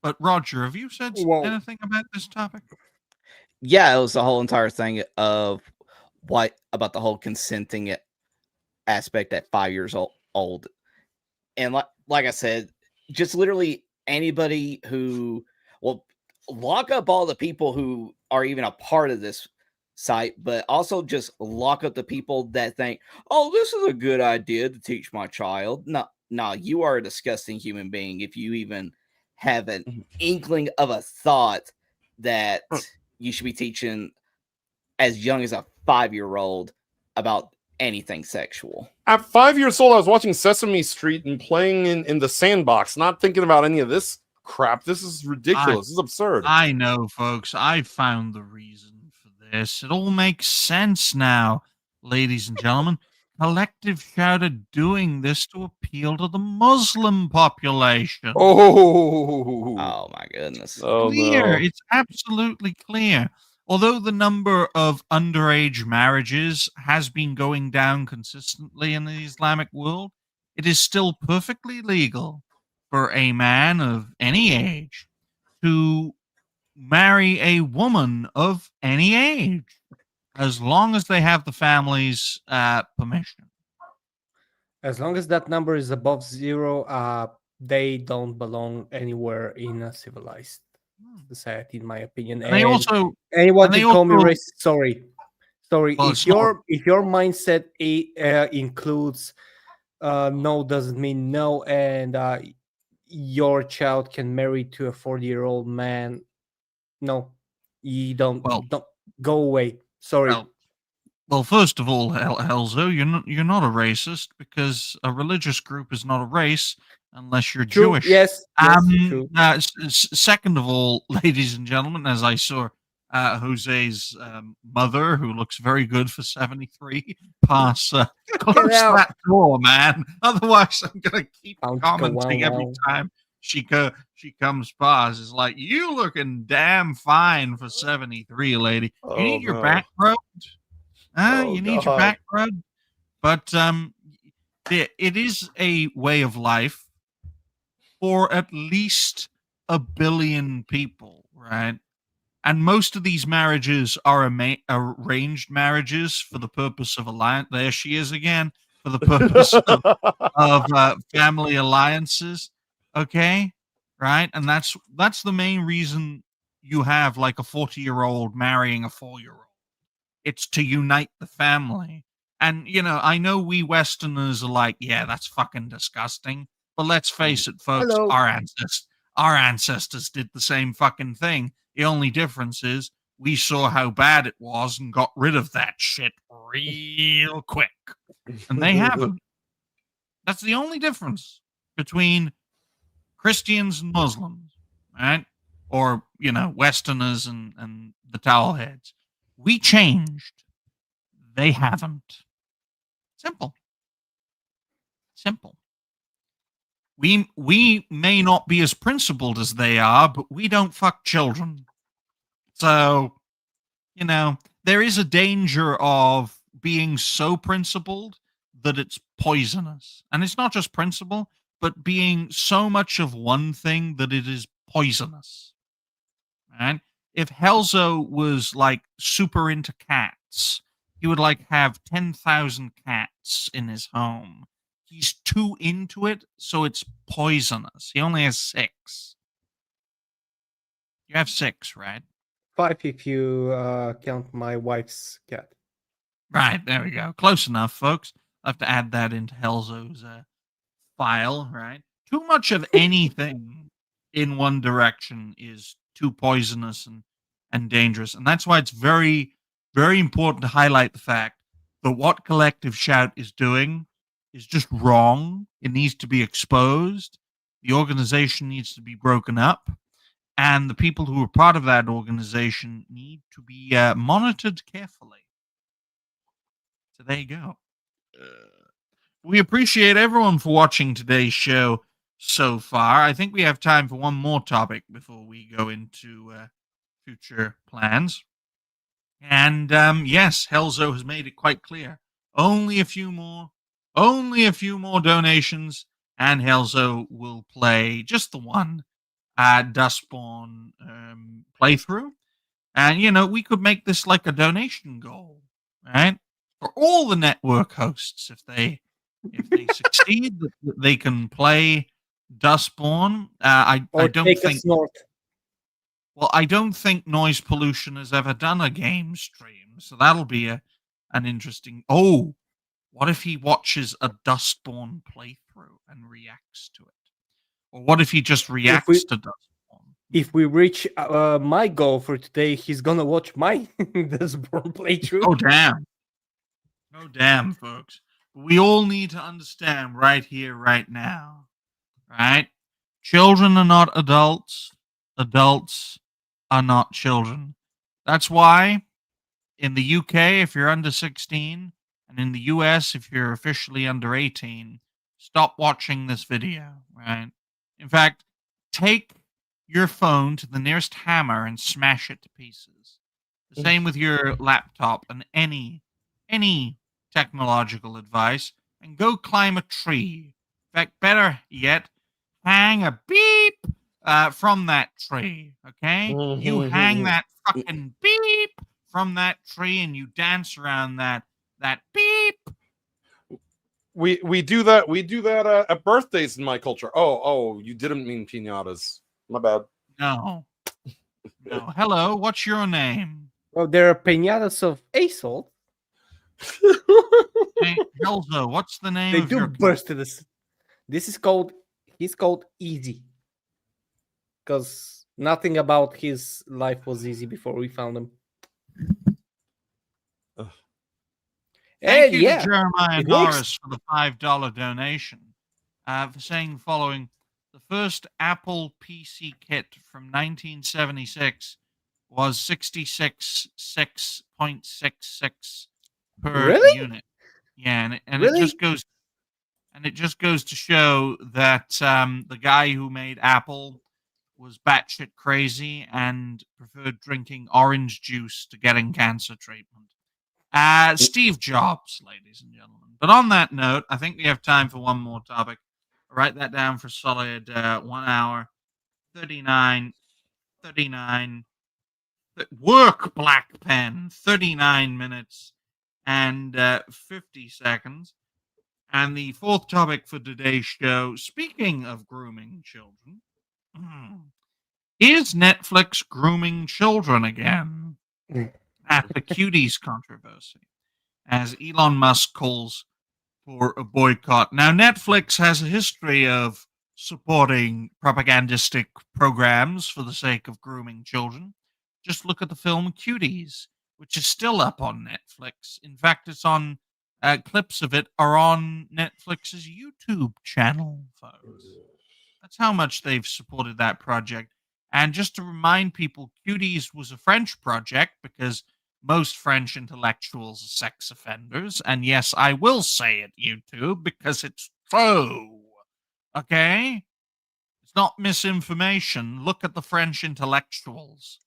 But Roger, have you said Whoa. anything about this topic? Yeah, it was the whole entire thing of what about the whole consenting aspect at 5 years old. And like I said, just literally anybody who will lock up all the people who are even a part of this site, but also just lock up the people that think, oh, this is a good idea to teach my child. No, you are a disgusting human being if you even have an inkling of a thought that you should be teaching as young as a 5-year-old about anything sexual. At 5 years old, I was watching Sesame Street and playing in the sandbox, not thinking about any of this crap. This is ridiculous. This is absurd. I know, folks. I found the reason for this. It all makes sense now, ladies and gentlemen. Collective shouted doing this to appeal to the Muslim population. Oh, Oh my goodness. oh Clear. no. It's absolutely clear. Although the number of underage marriages has been going down consistently in the Islamic world, it is still perfectly legal for a man of any age to marry a woman of any age, as long as they have the family's permission. As long as that number is above 0, they don't belong anywhere in a civilized society, in my opinion. And they also, anyone and they can call me also- racist. Sorry. Well, If your mindset includes no doesn't mean no, and your child can marry to a 40-year-old man, no, you don't. Well- don't go away. Sorry. well, first of all, Helzo, you're not a racist because a religious group is not a race unless you're True. Jewish. Yes. True. Second of all, ladies and gentlemen, as I saw Jose's mother, who looks very good for 73, close out. that door, man. Otherwise, I'm gonna keep Bounce, go, commenting wow, every wow. time she comes past. It's like, you looking damn fine for 73, lady. You Oh, need your no. back rubbed. Oh, You need your God. back rubbed. But it is a way of life for at least 1 billion people, right? And most of these marriages are arranged marriages for the purpose of alliance. There she is again. for the purpose of family alliances. Okay, right, and that's the main reason you have like a 40-year-old marrying a 4-year-old. It's to unite the family. And I know we Westerners are like, yeah, that's fucking disgusting. But let's face it, folks, Hello. our ancestors did the same fucking thing. The only difference is we saw how bad it was and got rid of that shit real quick. And they haven't. That's the only difference between Christians and Muslims, right? Or, Westerners and the towelheads. We changed. They haven't. Simple. Simple. We may not be as principled as they are, but we don't fuck children. So, there is a danger of being so principled that it's poisonous. And it's not just principle, but being so much of one thing that it is poisonous. Right? If Helzo was like super into cats, he would like have 10,000 cats in his home. He's too into it, so it's poisonous. He only has 6. You have 6, right? 5 if you count my wife's cat. Right, there we go. Close enough, folks. I'll have to add that into Helzo's file, right? Too much of anything in one direction is too poisonous and dangerous. And that's why it's very, very important to highlight the fact that what Collective Shout is doing is just wrong. It needs to be exposed. The organization needs to be broken up. And the people who are part of that organization need to be monitored carefully. So there you go. We appreciate everyone for watching today's show so far. I think we have time for one more topic before we go into future plans. And yes, Helzo has made it quite clear. Only a few more donations, and Helzo will play just the one Dustborn playthrough. And we could make this like a donation goal, right? For all the network hosts, if they succeed, they can play Dustborn. I don't Take a think. snort. Well, I don't think Noise Pollution has ever done a game stream, so that'll be an interesting. Oh, what if he watches a Dustborn playthrough and reacts to it? Or what if he just reacts to Dustborn? If we reach my goal for today, he's gonna watch my Dustborn playthrough. Oh, damn. Oh, damn, folks. We all need to understand right here, right now, right? Children are not adults. Adults are not children. That's why in the UK, if you're under 16, and in the US, if you're officially under 18, stop watching this video, right? In fact, take your phone to the nearest hammer and smash it to pieces. The same with your laptop and any technological advice, and go climb a tree. In fact, better yet, hang a beep from that tree, okay? You hang that fucking beep from that tree and you dance around that beep. We do that at birthdays in my culture. Oh, you didn't mean pinatas. My bad. No. Hello, what's your name? Well, there are peñatas of assault. Hey, Helzo, what's the name They of do your burst to this. He's called Easy. Because nothing about his life was easy before we found him. Thank you yeah, to Jeremiah it Norris works. for the $5 donation. For saying the following: the first Apple PC kit from 1976 was 66.66 per Really? unit. Yeah, and Really? it just goes to show that the guy who made Apple was batshit crazy and preferred drinking orange juice to getting cancer treatment. Steve Jobs, ladies and gentlemen. But on that note, I think we have time for one more topic. I'll write that down for solid 1 hour, 39. Work, Black Pen, 39 minutes and 50 seconds. And the fourth topic for today's show, speaking of grooming children, is Netflix grooming children again? After Cuties controversy, as Elon Musk calls for a boycott. Now, Netflix has a history of supporting propagandistic programs for the sake of grooming children. Just look at the film Cuties, which is still up on Netflix. In fact, it's on clips of it are on Netflix's YouTube channel, folks. That's how much they've supported that project. And just to remind people, Cuties was a French project because most French intellectuals are sex offenders. And yes, I will say it, YouTube, because it's true. Okay? It's not misinformation. Look at the French intellectuals,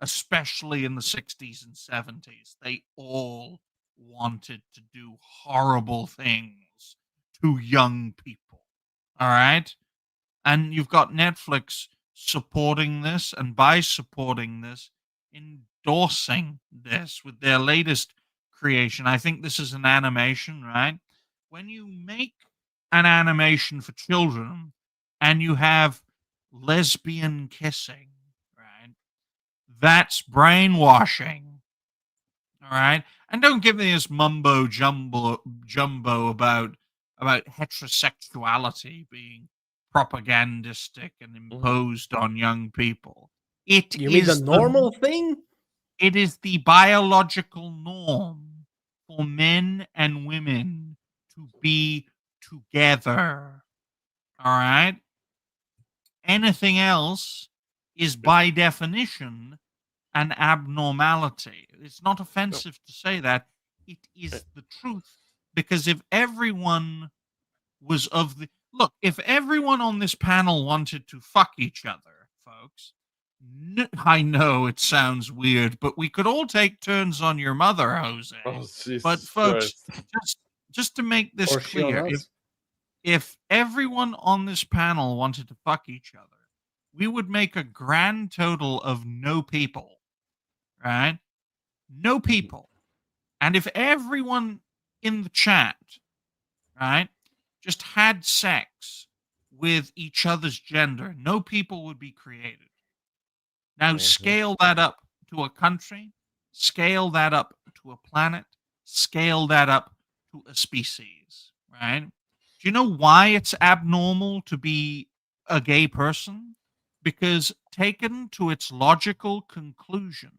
especially in the 60s and 70s. They all wanted to do horrible things to young people. All right? And you've got Netflix supporting this, and by supporting this, endorsing this with their latest creation. I think this is an animation, right? When you make an animation for children and you have lesbian kissing, right? That's brainwashing. All right. And don't give me this mumbo jumbo about heterosexuality being propagandistic and imposed on young people. It You mean the is normal thing? it is the biological norm for men and women to be together. All right. Anything else is by definition an abnormality. It's not offensive to say that. It is the truth. Because if everyone was of the look, if everyone on this panel wanted to fuck each other, folks, I know it sounds weird, but we could all take turns on your mother, Jose. Oh, Jesus But folks, Christ. just to make this Or she on clear, us? if everyone on this panel wanted to fuck each other, we would make a grand total of no people, right? No people. And if everyone in the chat, right, just had sex with each other's gender, no people would be created. Now, scale that up to a country, scale that up to a planet, scale that up to a species, right? Do you know why it's abnormal to be a gay person? Because taken to its logical conclusion,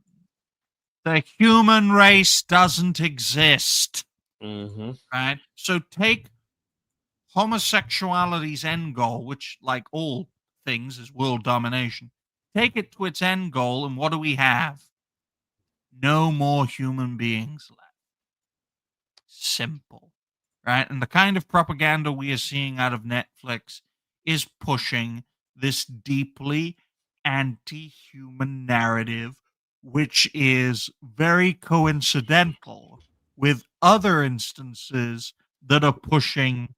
the human race doesn't exist, right? So take homosexuality's end goal, which, like all things, is world domination. Take it to its end goal, and what do we have? No more human beings left. Simple, right? And the kind of propaganda we are seeing out of Netflix is pushing this deeply anti-human narrative, which is very coincidental with other instances that are pushing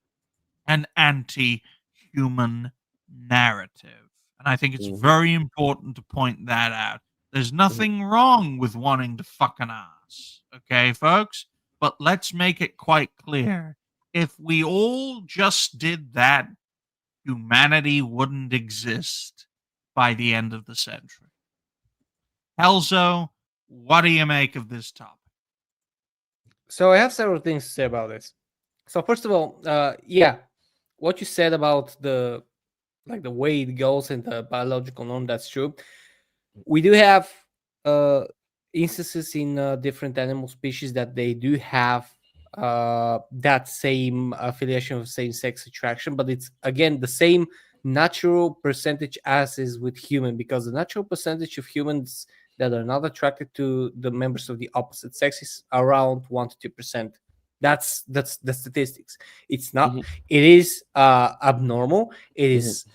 an anti-human narrative. And I think it's very important to point that out. There's nothing wrong with wanting to fuck an ass, okay, folks? But let's make it quite clear. If we all just did that, humanity wouldn't exist by the end of the century. Helzo, what do you make of this topic? So I have several things to say about this. So first of all, yeah, what you said about the way it goes in the biological norm, that's true. We do have instances in different animal species that they do have that same affiliation of same-sex attraction, but it's again the same natural percentage as is with human, because the natural percentage of humans that are not attracted to the members of the opposite sex is around 1 to 2%. That's the statistics. It's not. It is abnormal. It is.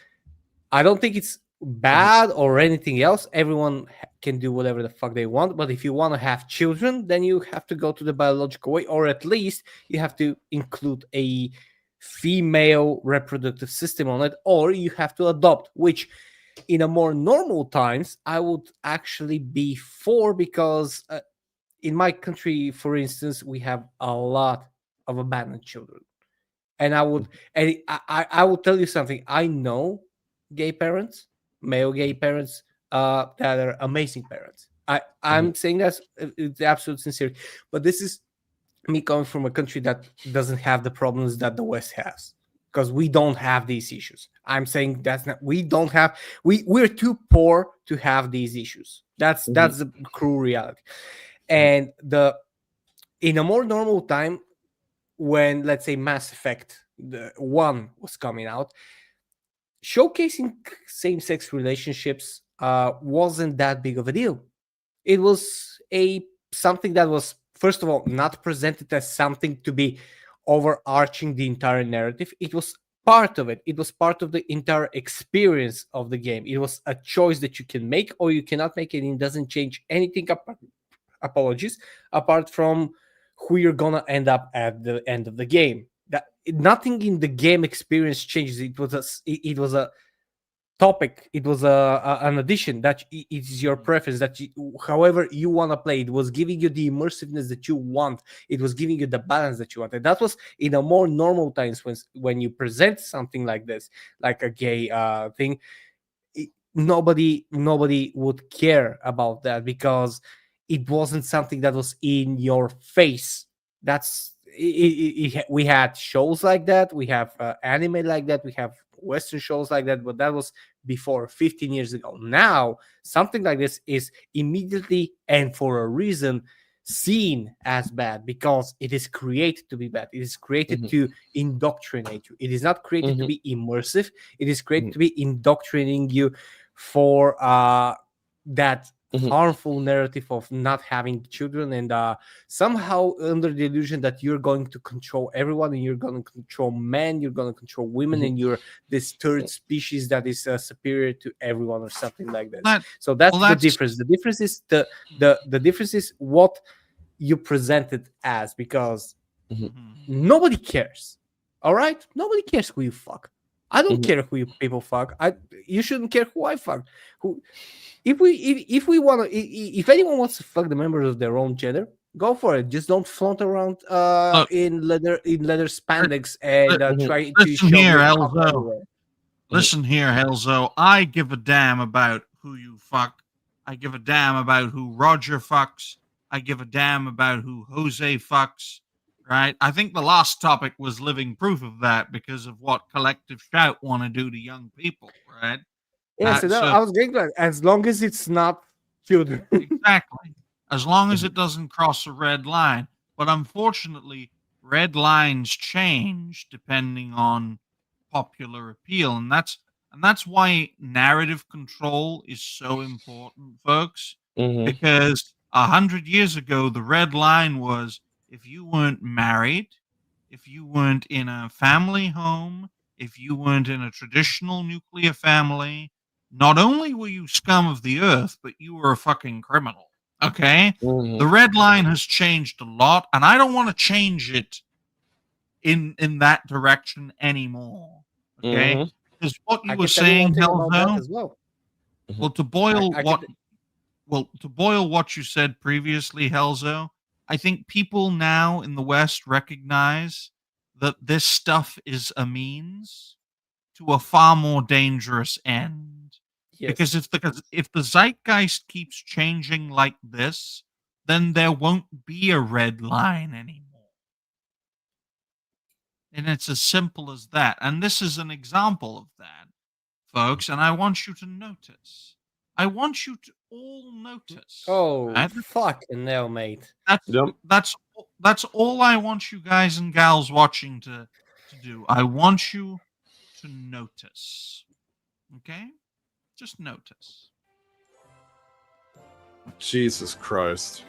I don't think it's bad or anything else. Everyone can do whatever the fuck they want. But if you want to have children, then you have to go to the biological way, or at least you have to include a female reproductive system on it, or you have to adopt, which in a more normal times I would actually be for, because in my country, for instance, we have a lot of abandoned children. And I would, and I will tell you something. I know gay parents, male gay parents, that are amazing parents. I'm saying that's it's absolute sincere, but this is me coming from a country that doesn't have the problems that the West has, because we don't have these issues. I'm saying that's not, we don't have, we're too poor to have these issues. That's the cruel reality. And the in a more normal time, when, let's say, Mass Effect the one was coming out, showcasing same-sex relationships wasn't that big of a deal. It was a something that was, first of all, not presented as something to be overarching the entire narrative. It was part of it. It was part of the entire experience of the game. It was a choice that you can make or you cannot make, and it doesn't change anything. Apologies, apart from who you're gonna end up at the end of the game. That nothing in the game experience changes. It was a topic. It was an addition that it's your preference, that however you want to play. It was giving you the immersiveness that you want. It was giving you the balance that you want. And that was in a more normal times, when you present something like this, like a gay thing. Nobody would care about that, because it wasn't something that was in your face. That's we had shows like that, we have anime like that, we have Western shows like that, but that was before 15 years ago. Now something like this is immediately, and for a reason, seen as bad, because it is created to be bad. It is created to indoctrinate you. It is not created to be immersive. It is created to be indoctrinating you for that harmful narrative of not having children, and somehow under the illusion that you're going to control everyone, and you're going to control men, you're going to control women, and you're this third species that is superior to everyone, or something like that. So that's the difference. The difference is the difference is what you present it as, because nobody cares. All right, nobody cares who you fuck. I don't care who you people fuck. You shouldn't care who I fuck. Who, if we want to, if anyone wants to fuck the members of their own gender, go for it. Just don't flaunt around in leather spandex and try to listen shove here, your cock Elzo. everywhere. Listen here, Elzo. I give a damn about who you fuck. I give a damn about who Roger fucks. I give a damn about who Jose fucks. Right? I think the last topic was living proof of that, because of what Collective Shout want to do to young people, right? Yeah, so I was getting that, as long as it's not children. Exactly. As long as it doesn't cross a red line. But unfortunately, red lines change depending on popular appeal, and that's why narrative control is so important, folks. Because 100 years ago, the red line was, if you weren't married, if you weren't in a family home, if you weren't in a traditional nuclear family, not only were you scum of the earth, but you were a fucking criminal. Okay? The red line has changed a lot, and I don't want to change it in that direction anymore. Okay? Because what you were saying, Helzo, as well. well, to boil what you said previously, Helzo, I think people now in the West recognize that this stuff is a means to a far more dangerous end. Yes. Because if the zeitgeist keeps changing like this, then there won't be a red line anymore. And it's as simple as that. And this is an example of that, folks. And I want you to notice. I want you to all notice. Oh, right? fucking hell, mate. That's all I want you guys and gals watching to do. I want you to notice. Okay? Just notice. Jesus Christ.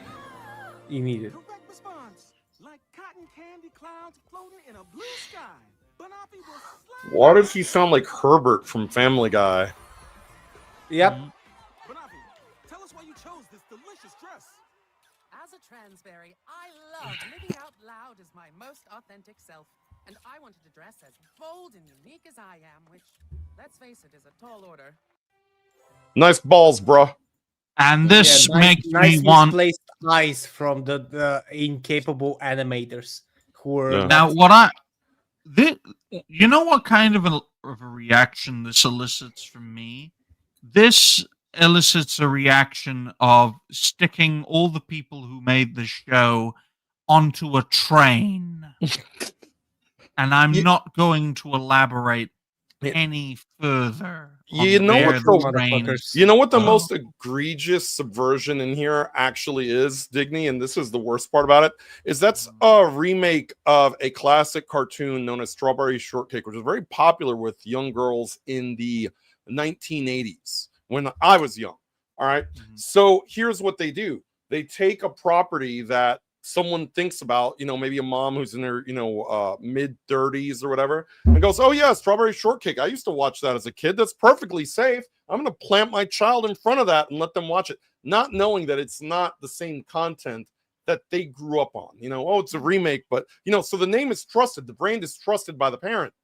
Immediate. Correct response. Like cotton candy clouds floating in a blue sky. Banafi will slide. Why does he sound like Herbert from Family Guy? Yep. Banafi, tell us why you chose this delicious dress. As a transberry, I love living out loud as my most authentic self. And I wanted to dress as bold and unique as I am, which, let's face it, is a tall order. Nice balls, bruh. And this makes nice me want. misplaced eyes from the incapable animators who were Yeah. Now, You know what kind of a reaction this elicits from me? This elicits a reaction of sticking all the people who made the show onto a train. And I'm You- not going to elaborate Yeah. any further You on know where what the the train is. motherfuckers. You know what the Oh. most egregious subversion in here actually is, Digny, and this is the worst part about it, is that's a remake of a classic cartoon known as Strawberry Shortcake, which was very popular with young girls in the 1980s when I was young. All right. So here's what they do. They take a property that someone thinks about, maybe a mom who's in her, mid 30s or whatever, and goes, "Oh yeah, Strawberry Shortcake. I used to watch that as a kid. That's perfectly safe. I'm going to plant my child in front of that and let them watch it," not knowing that it's not the same content that they grew up on. Oh, it's a remake, but so the name is trusted. The brand is trusted by the parent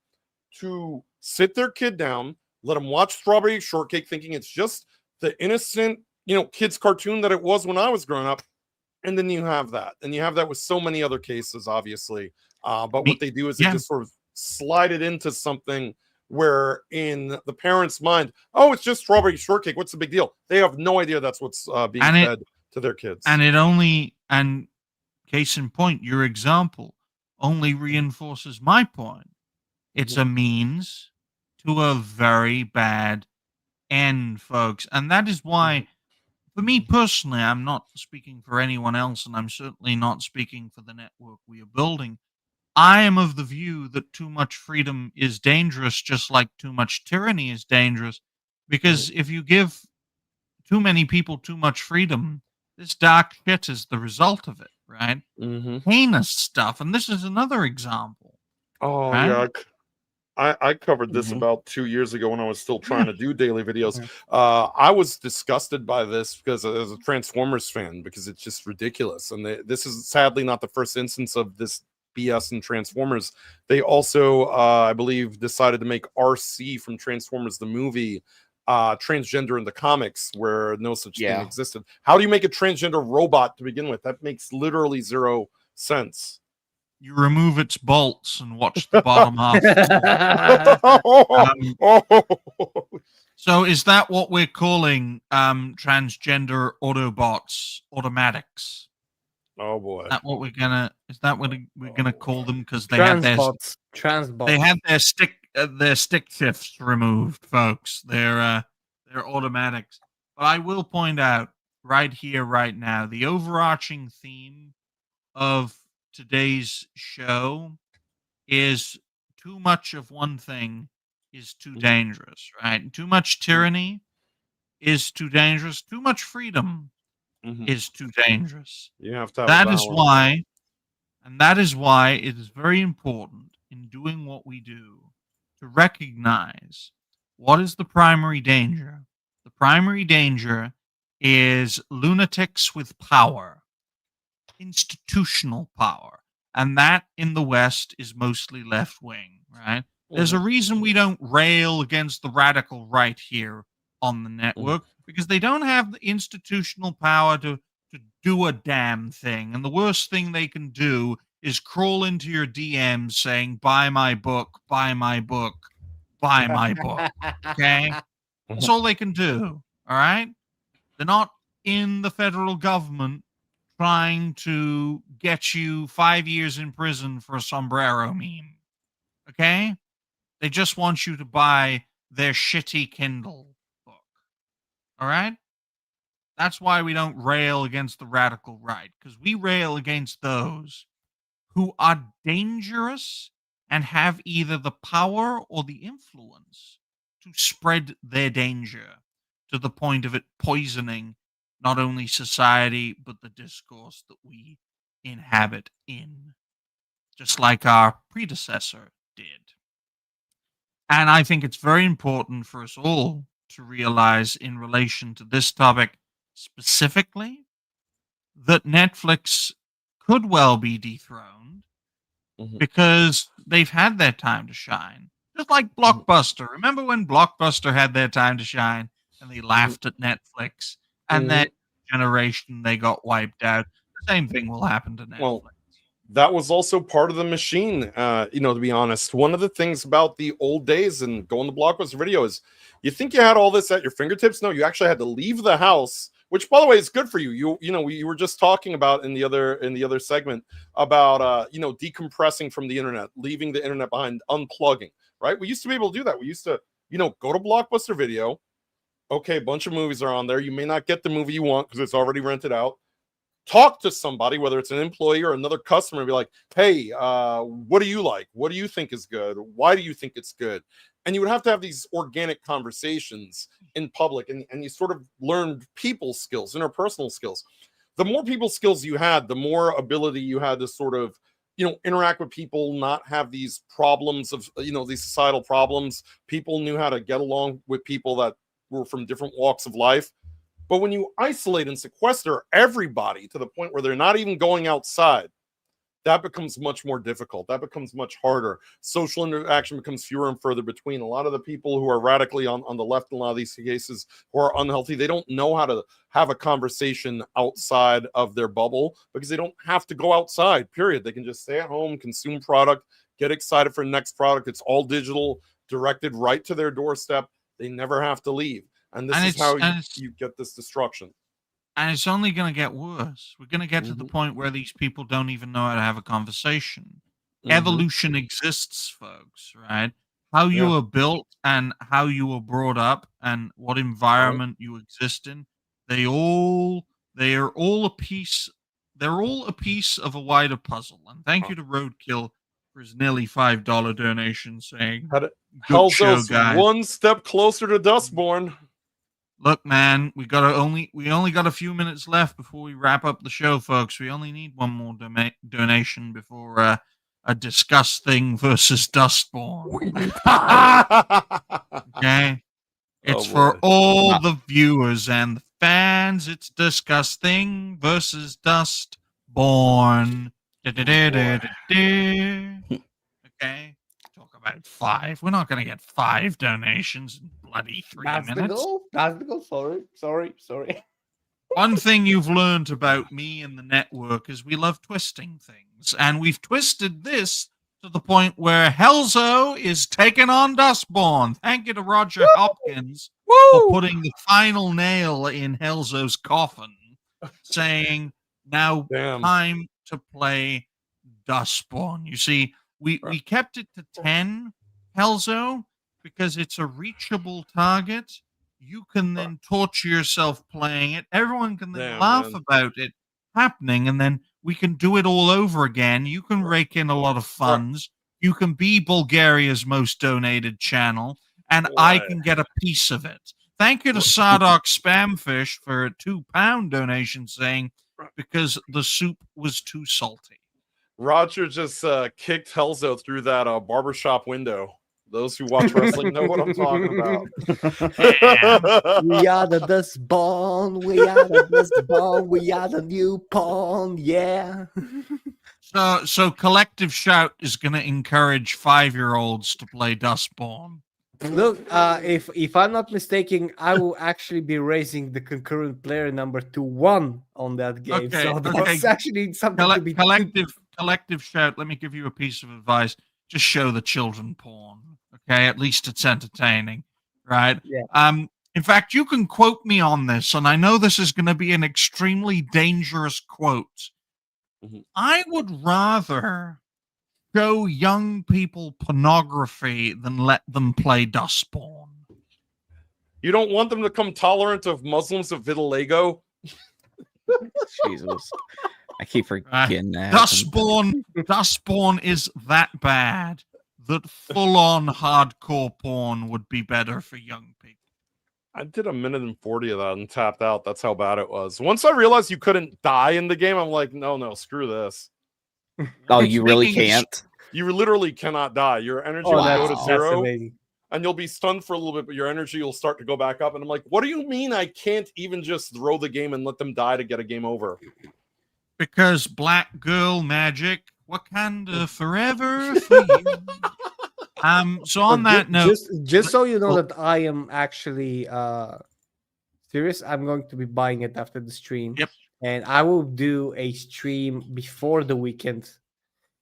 to sit their kid down, let them watch Strawberry Shortcake, thinking it's just the innocent, kids cartoon that it was when I was growing up. And then you have that. And you have that with so many other cases, obviously. But what they do is they just sort of slide it into something where in the parent's mind, oh, it's just Strawberry Shortcake. What's the big deal? They have no idea that's what's being fed to their kids. And case in point, your example only reinforces my point. It's a means to a very bad end, folks. And that is why, for me personally, I'm not speaking for anyone else, and I'm certainly not speaking for the network we are building. I am of the view that too much freedom is dangerous, just like too much tyranny is dangerous. Because if you give too many people too much freedom, this dark shit is the result of it, right? Heinous stuff. And this is another example. Oh, right? yeah. I covered this about 2 years ago when I was still trying to do daily videos. Yeah. I was disgusted by this because as a Transformers fan, because it's just ridiculous. And this is sadly not the first instance of this BS in Transformers. They also, I believe, decided to make RC from Transformers the movie transgender in the comics, where no such thing existed. How do you make a transgender robot to begin with? That makes literally zero sense. You remove its bolts and watch the bottom half. So is that what we're calling transgender Autobots, automatics? Oh boy. Is that what we're gonna call them? Because they had their stick shifts removed, folks. They're automatics. But I will point out right here, right now, the overarching theme of today's show is too much of one thing is too dangerous, right? Too much tyranny is too dangerous. Too much freedom is too dangerous. You have to have that is why it is very important in doing what we do to recognize what is the primary danger. The primary danger is lunatics with power, institutional power, and that in the West is mostly left wing, right? There's a reason we don't rail against the radical right here on the network, because they don't have the institutional power to do a damn thing. And the worst thing they can do is crawl into your DMs saying, "Buy my book, buy my book, buy my book." Okay? That's all they can do. All right? They're not in the federal government trying to get you 5 years in prison for a sombrero meme. Okay? They just want you to buy their shitty Kindle book. All right? That's why we don't rail against the radical right, because we rail against those who are dangerous and have either the power or the influence to spread their danger to the point of it poisoning not only society, but the discourse that we inhabit in, just like our predecessor did. And I think it's very important for us all to realize in relation to this topic specifically that Netflix could well be dethroned because they've had their time to shine. Just like Blockbuster. Remember when Blockbuster had their time to shine and they laughed at Netflix, and then generation they got wiped out? The same thing will happen to Netflix. Well, that was also part of the machine. To be honest, one of the things about the old days and going to Blockbuster Video is you think you had all this at your fingertips. No, you actually had to leave the house, which, by the way, is good for you. We were just talking about in the other segment about decompressing from the internet, leaving the internet behind, unplugging. Right? We used to be able to do that. We used to go to Blockbuster Video. Okay, a bunch of movies are on there. You may not get the movie you want because it's already rented out. Talk to somebody, whether it's an employee or another customer, and be like, hey, what do you like? What do you think is good? Why do you think it's good? And you would have to have these organic conversations in public, and you sort of learned people skills, interpersonal skills. The more people skills you had, the more ability you had to sort of, interact with people, not have these problems of, these societal problems. People knew how to get along with people that were from different walks of life. But when you isolate and sequester everybody to the point where they're not even going outside, that becomes much more difficult. That becomes much harder. Social interaction becomes fewer and further between. A lot of the people who are radically on the left in a lot of these cases, who are unhealthy, they don't know how to have a conversation outside of their bubble because they don't have to go outside, period. They can just stay at home, consume product, get excited for the next product. It's all digital, directed right to their doorstep. They never have to leave. And this is how you get this destruction. And it's only going to get worse. We're going to get to the point where these people don't even know how to have a conversation. Evolution exists, folks, right? How you were built and how you were brought up and what environment you exist in, they are all a piece. They're all a piece of a wider puzzle. And thank you to Roadkill for his nearly $5 donation, saying, "Good show, guys. One step closer to Dustborn." Look, man, we only got a few minutes left before we wrap up the show, folks. We only need one more donation before a Discuss Thing versus Dustborn. Okay, it's for all the viewers and the fans. It's Discuss Thing versus Dustborn. Okay. About 5. We're not going to get 5 donations in bloody 3 minutes. That's the goal. Sorry. One thing you've learned about me and the network is we love twisting things. And we've twisted this to the point where Helzo is taking on Dustborn. Thank you to Roger Hopkins for putting the final nail in Helzo's coffin, saying, now time to play Dustborn. You see, we kept it to 10, Helzo, because it's a reachable target. You can then torture yourself playing it. Everyone can then laugh about it happening, and then we can do it all over again. You can rake in a lot of funds. You can be Bulgaria's most donated channel, and I can get a piece of it. Thank you to Sardoc Spamfish for a £2 donation, saying, because the soup was too salty. Roger just kicked Helzo through that barbershop window. Those who watch wrestling know what I'm talking about. We are the Dustborn. We are the Dustborn. We are the new pawn. Yeah. So Collective Shout is going to encourage 5-year-olds to play Dustborn. Look, if I'm not mistaken, I will actually be raising the concurrent player number to 1 on that game. Okay, so that's actually something to be collective Shout. Let me give you a piece of advice. Just show the children porn. Okay, at least it's entertaining, right? Yeah. In fact, you can quote me on this, and I know this is going to be an extremely dangerous quote. I would rather show young people pornography than let them play Dustborn. You don't want them to become tolerant of Muslims of vitiligo? Jesus. I keep forgetting that. Dustborn is that bad that full-on hardcore porn would be better for young people. I did 1:40 of that and tapped out. That's how bad it was. Once I realized you couldn't die in the game, I'm like, no, screw this. Oh, you really can't? You literally cannot die. Your energy will go to 0, and you'll be stunned for a little bit, but your energy will start to go back up. And I'm like, what do you mean I can't even just throw the game and let them die to get a game over? Because black girl magic, Wakanda forever for you. So on that note, just so you know that I am actually serious, I'm going to be buying it after the stream. Yep. And I will do a stream before the weekend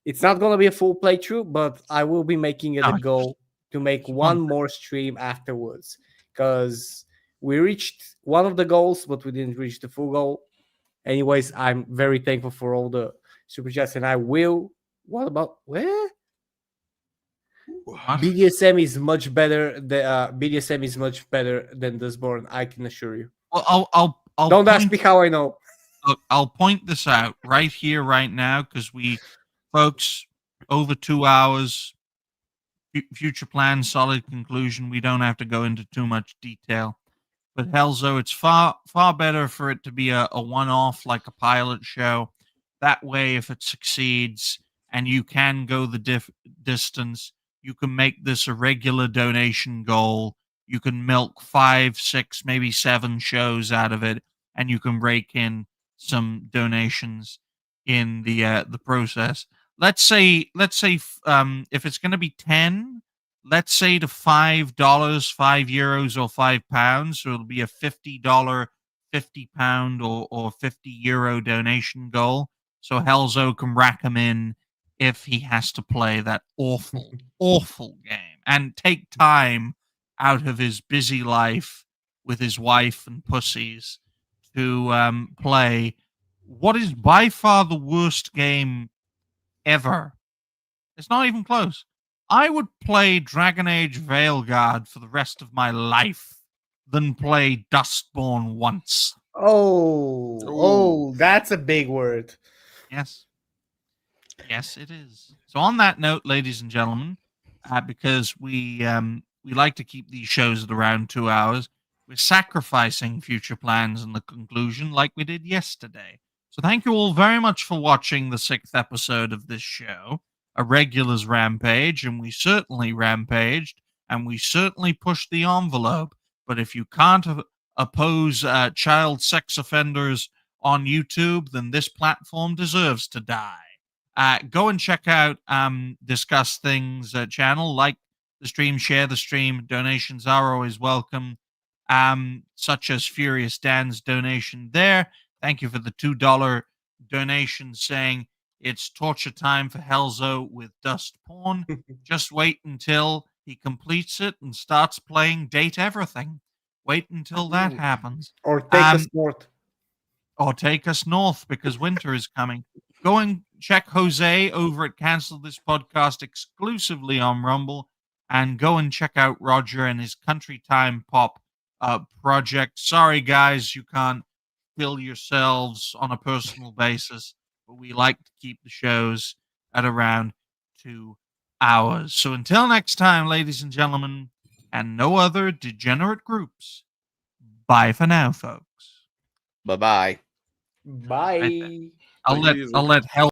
It's not gonna be a full playthrough, but I will be making it a No, goal to make just one one. more stream afterwards, because we reached one of the goals, but we didn't reach the full goal. Anyways, I'm very thankful for all the super chats, and I will. What about where? What? BDSM is much better. BDSM is much better than Dustborn. I can assure you. Well, I'll Don't ask point, me how I know. look, I'll point this out right here, right now, because folks, over 2 hours, future plan, solid conclusion. We don't have to go into too much detail. But Helzo, it's far better for it to be a one-off, like a pilot show. That way, if it succeeds and you can go the distance, you can make this a regular donation goal. You can milk 5, 6, maybe 7 shows out of it, and you can rake in some donations in the process. Let's say if it's going to be 10, let's say to $5, €5 or £5, so it'll be a $50, £50 or €50 donation goal. So Helzo can rack him in if he has to play that awful game and take time out of his busy life with his wife and pussies to play what is by far the worst game ever. It's not even close. I would play Dragon Age Veilguard for the rest of my life than play Dustborn once. Oh, that's a big word. Yes. Yes, it is. So on that note, ladies and gentlemen, because we like to keep these shows at around 2 hours, we're sacrificing future plans in the conclusion like we did yesterday. So thank you all very much for watching the 6th episode of this show, a regulars rampage, and we certainly rampaged, and we certainly pushed the envelope. But if you can't oppose child sex offenders on YouTube, then this platform deserves to die. Go and check out Discuss Things channel. Like the stream, share the stream. Donations are always welcome, such as Furious Dan's donation there. Thank you for the $2 donation saying it's torture time for Helzo with Dust Porn. Just wait until he completes it and starts playing Date Everything. Wait until that happens. Or take us north. Or take us north because winter is coming. Go and check Jose over at Cancel This Podcast exclusively on Rumble, and go and check out Roger and his Country Time Pop project. Sorry, guys, you can't fill yourselves on a personal basis, but we like to keep the shows at around 2 hours. So until next time, ladies and gentlemen, and no other degenerate groups, bye for now, folks. Bye-bye. Bye. I'll let Hell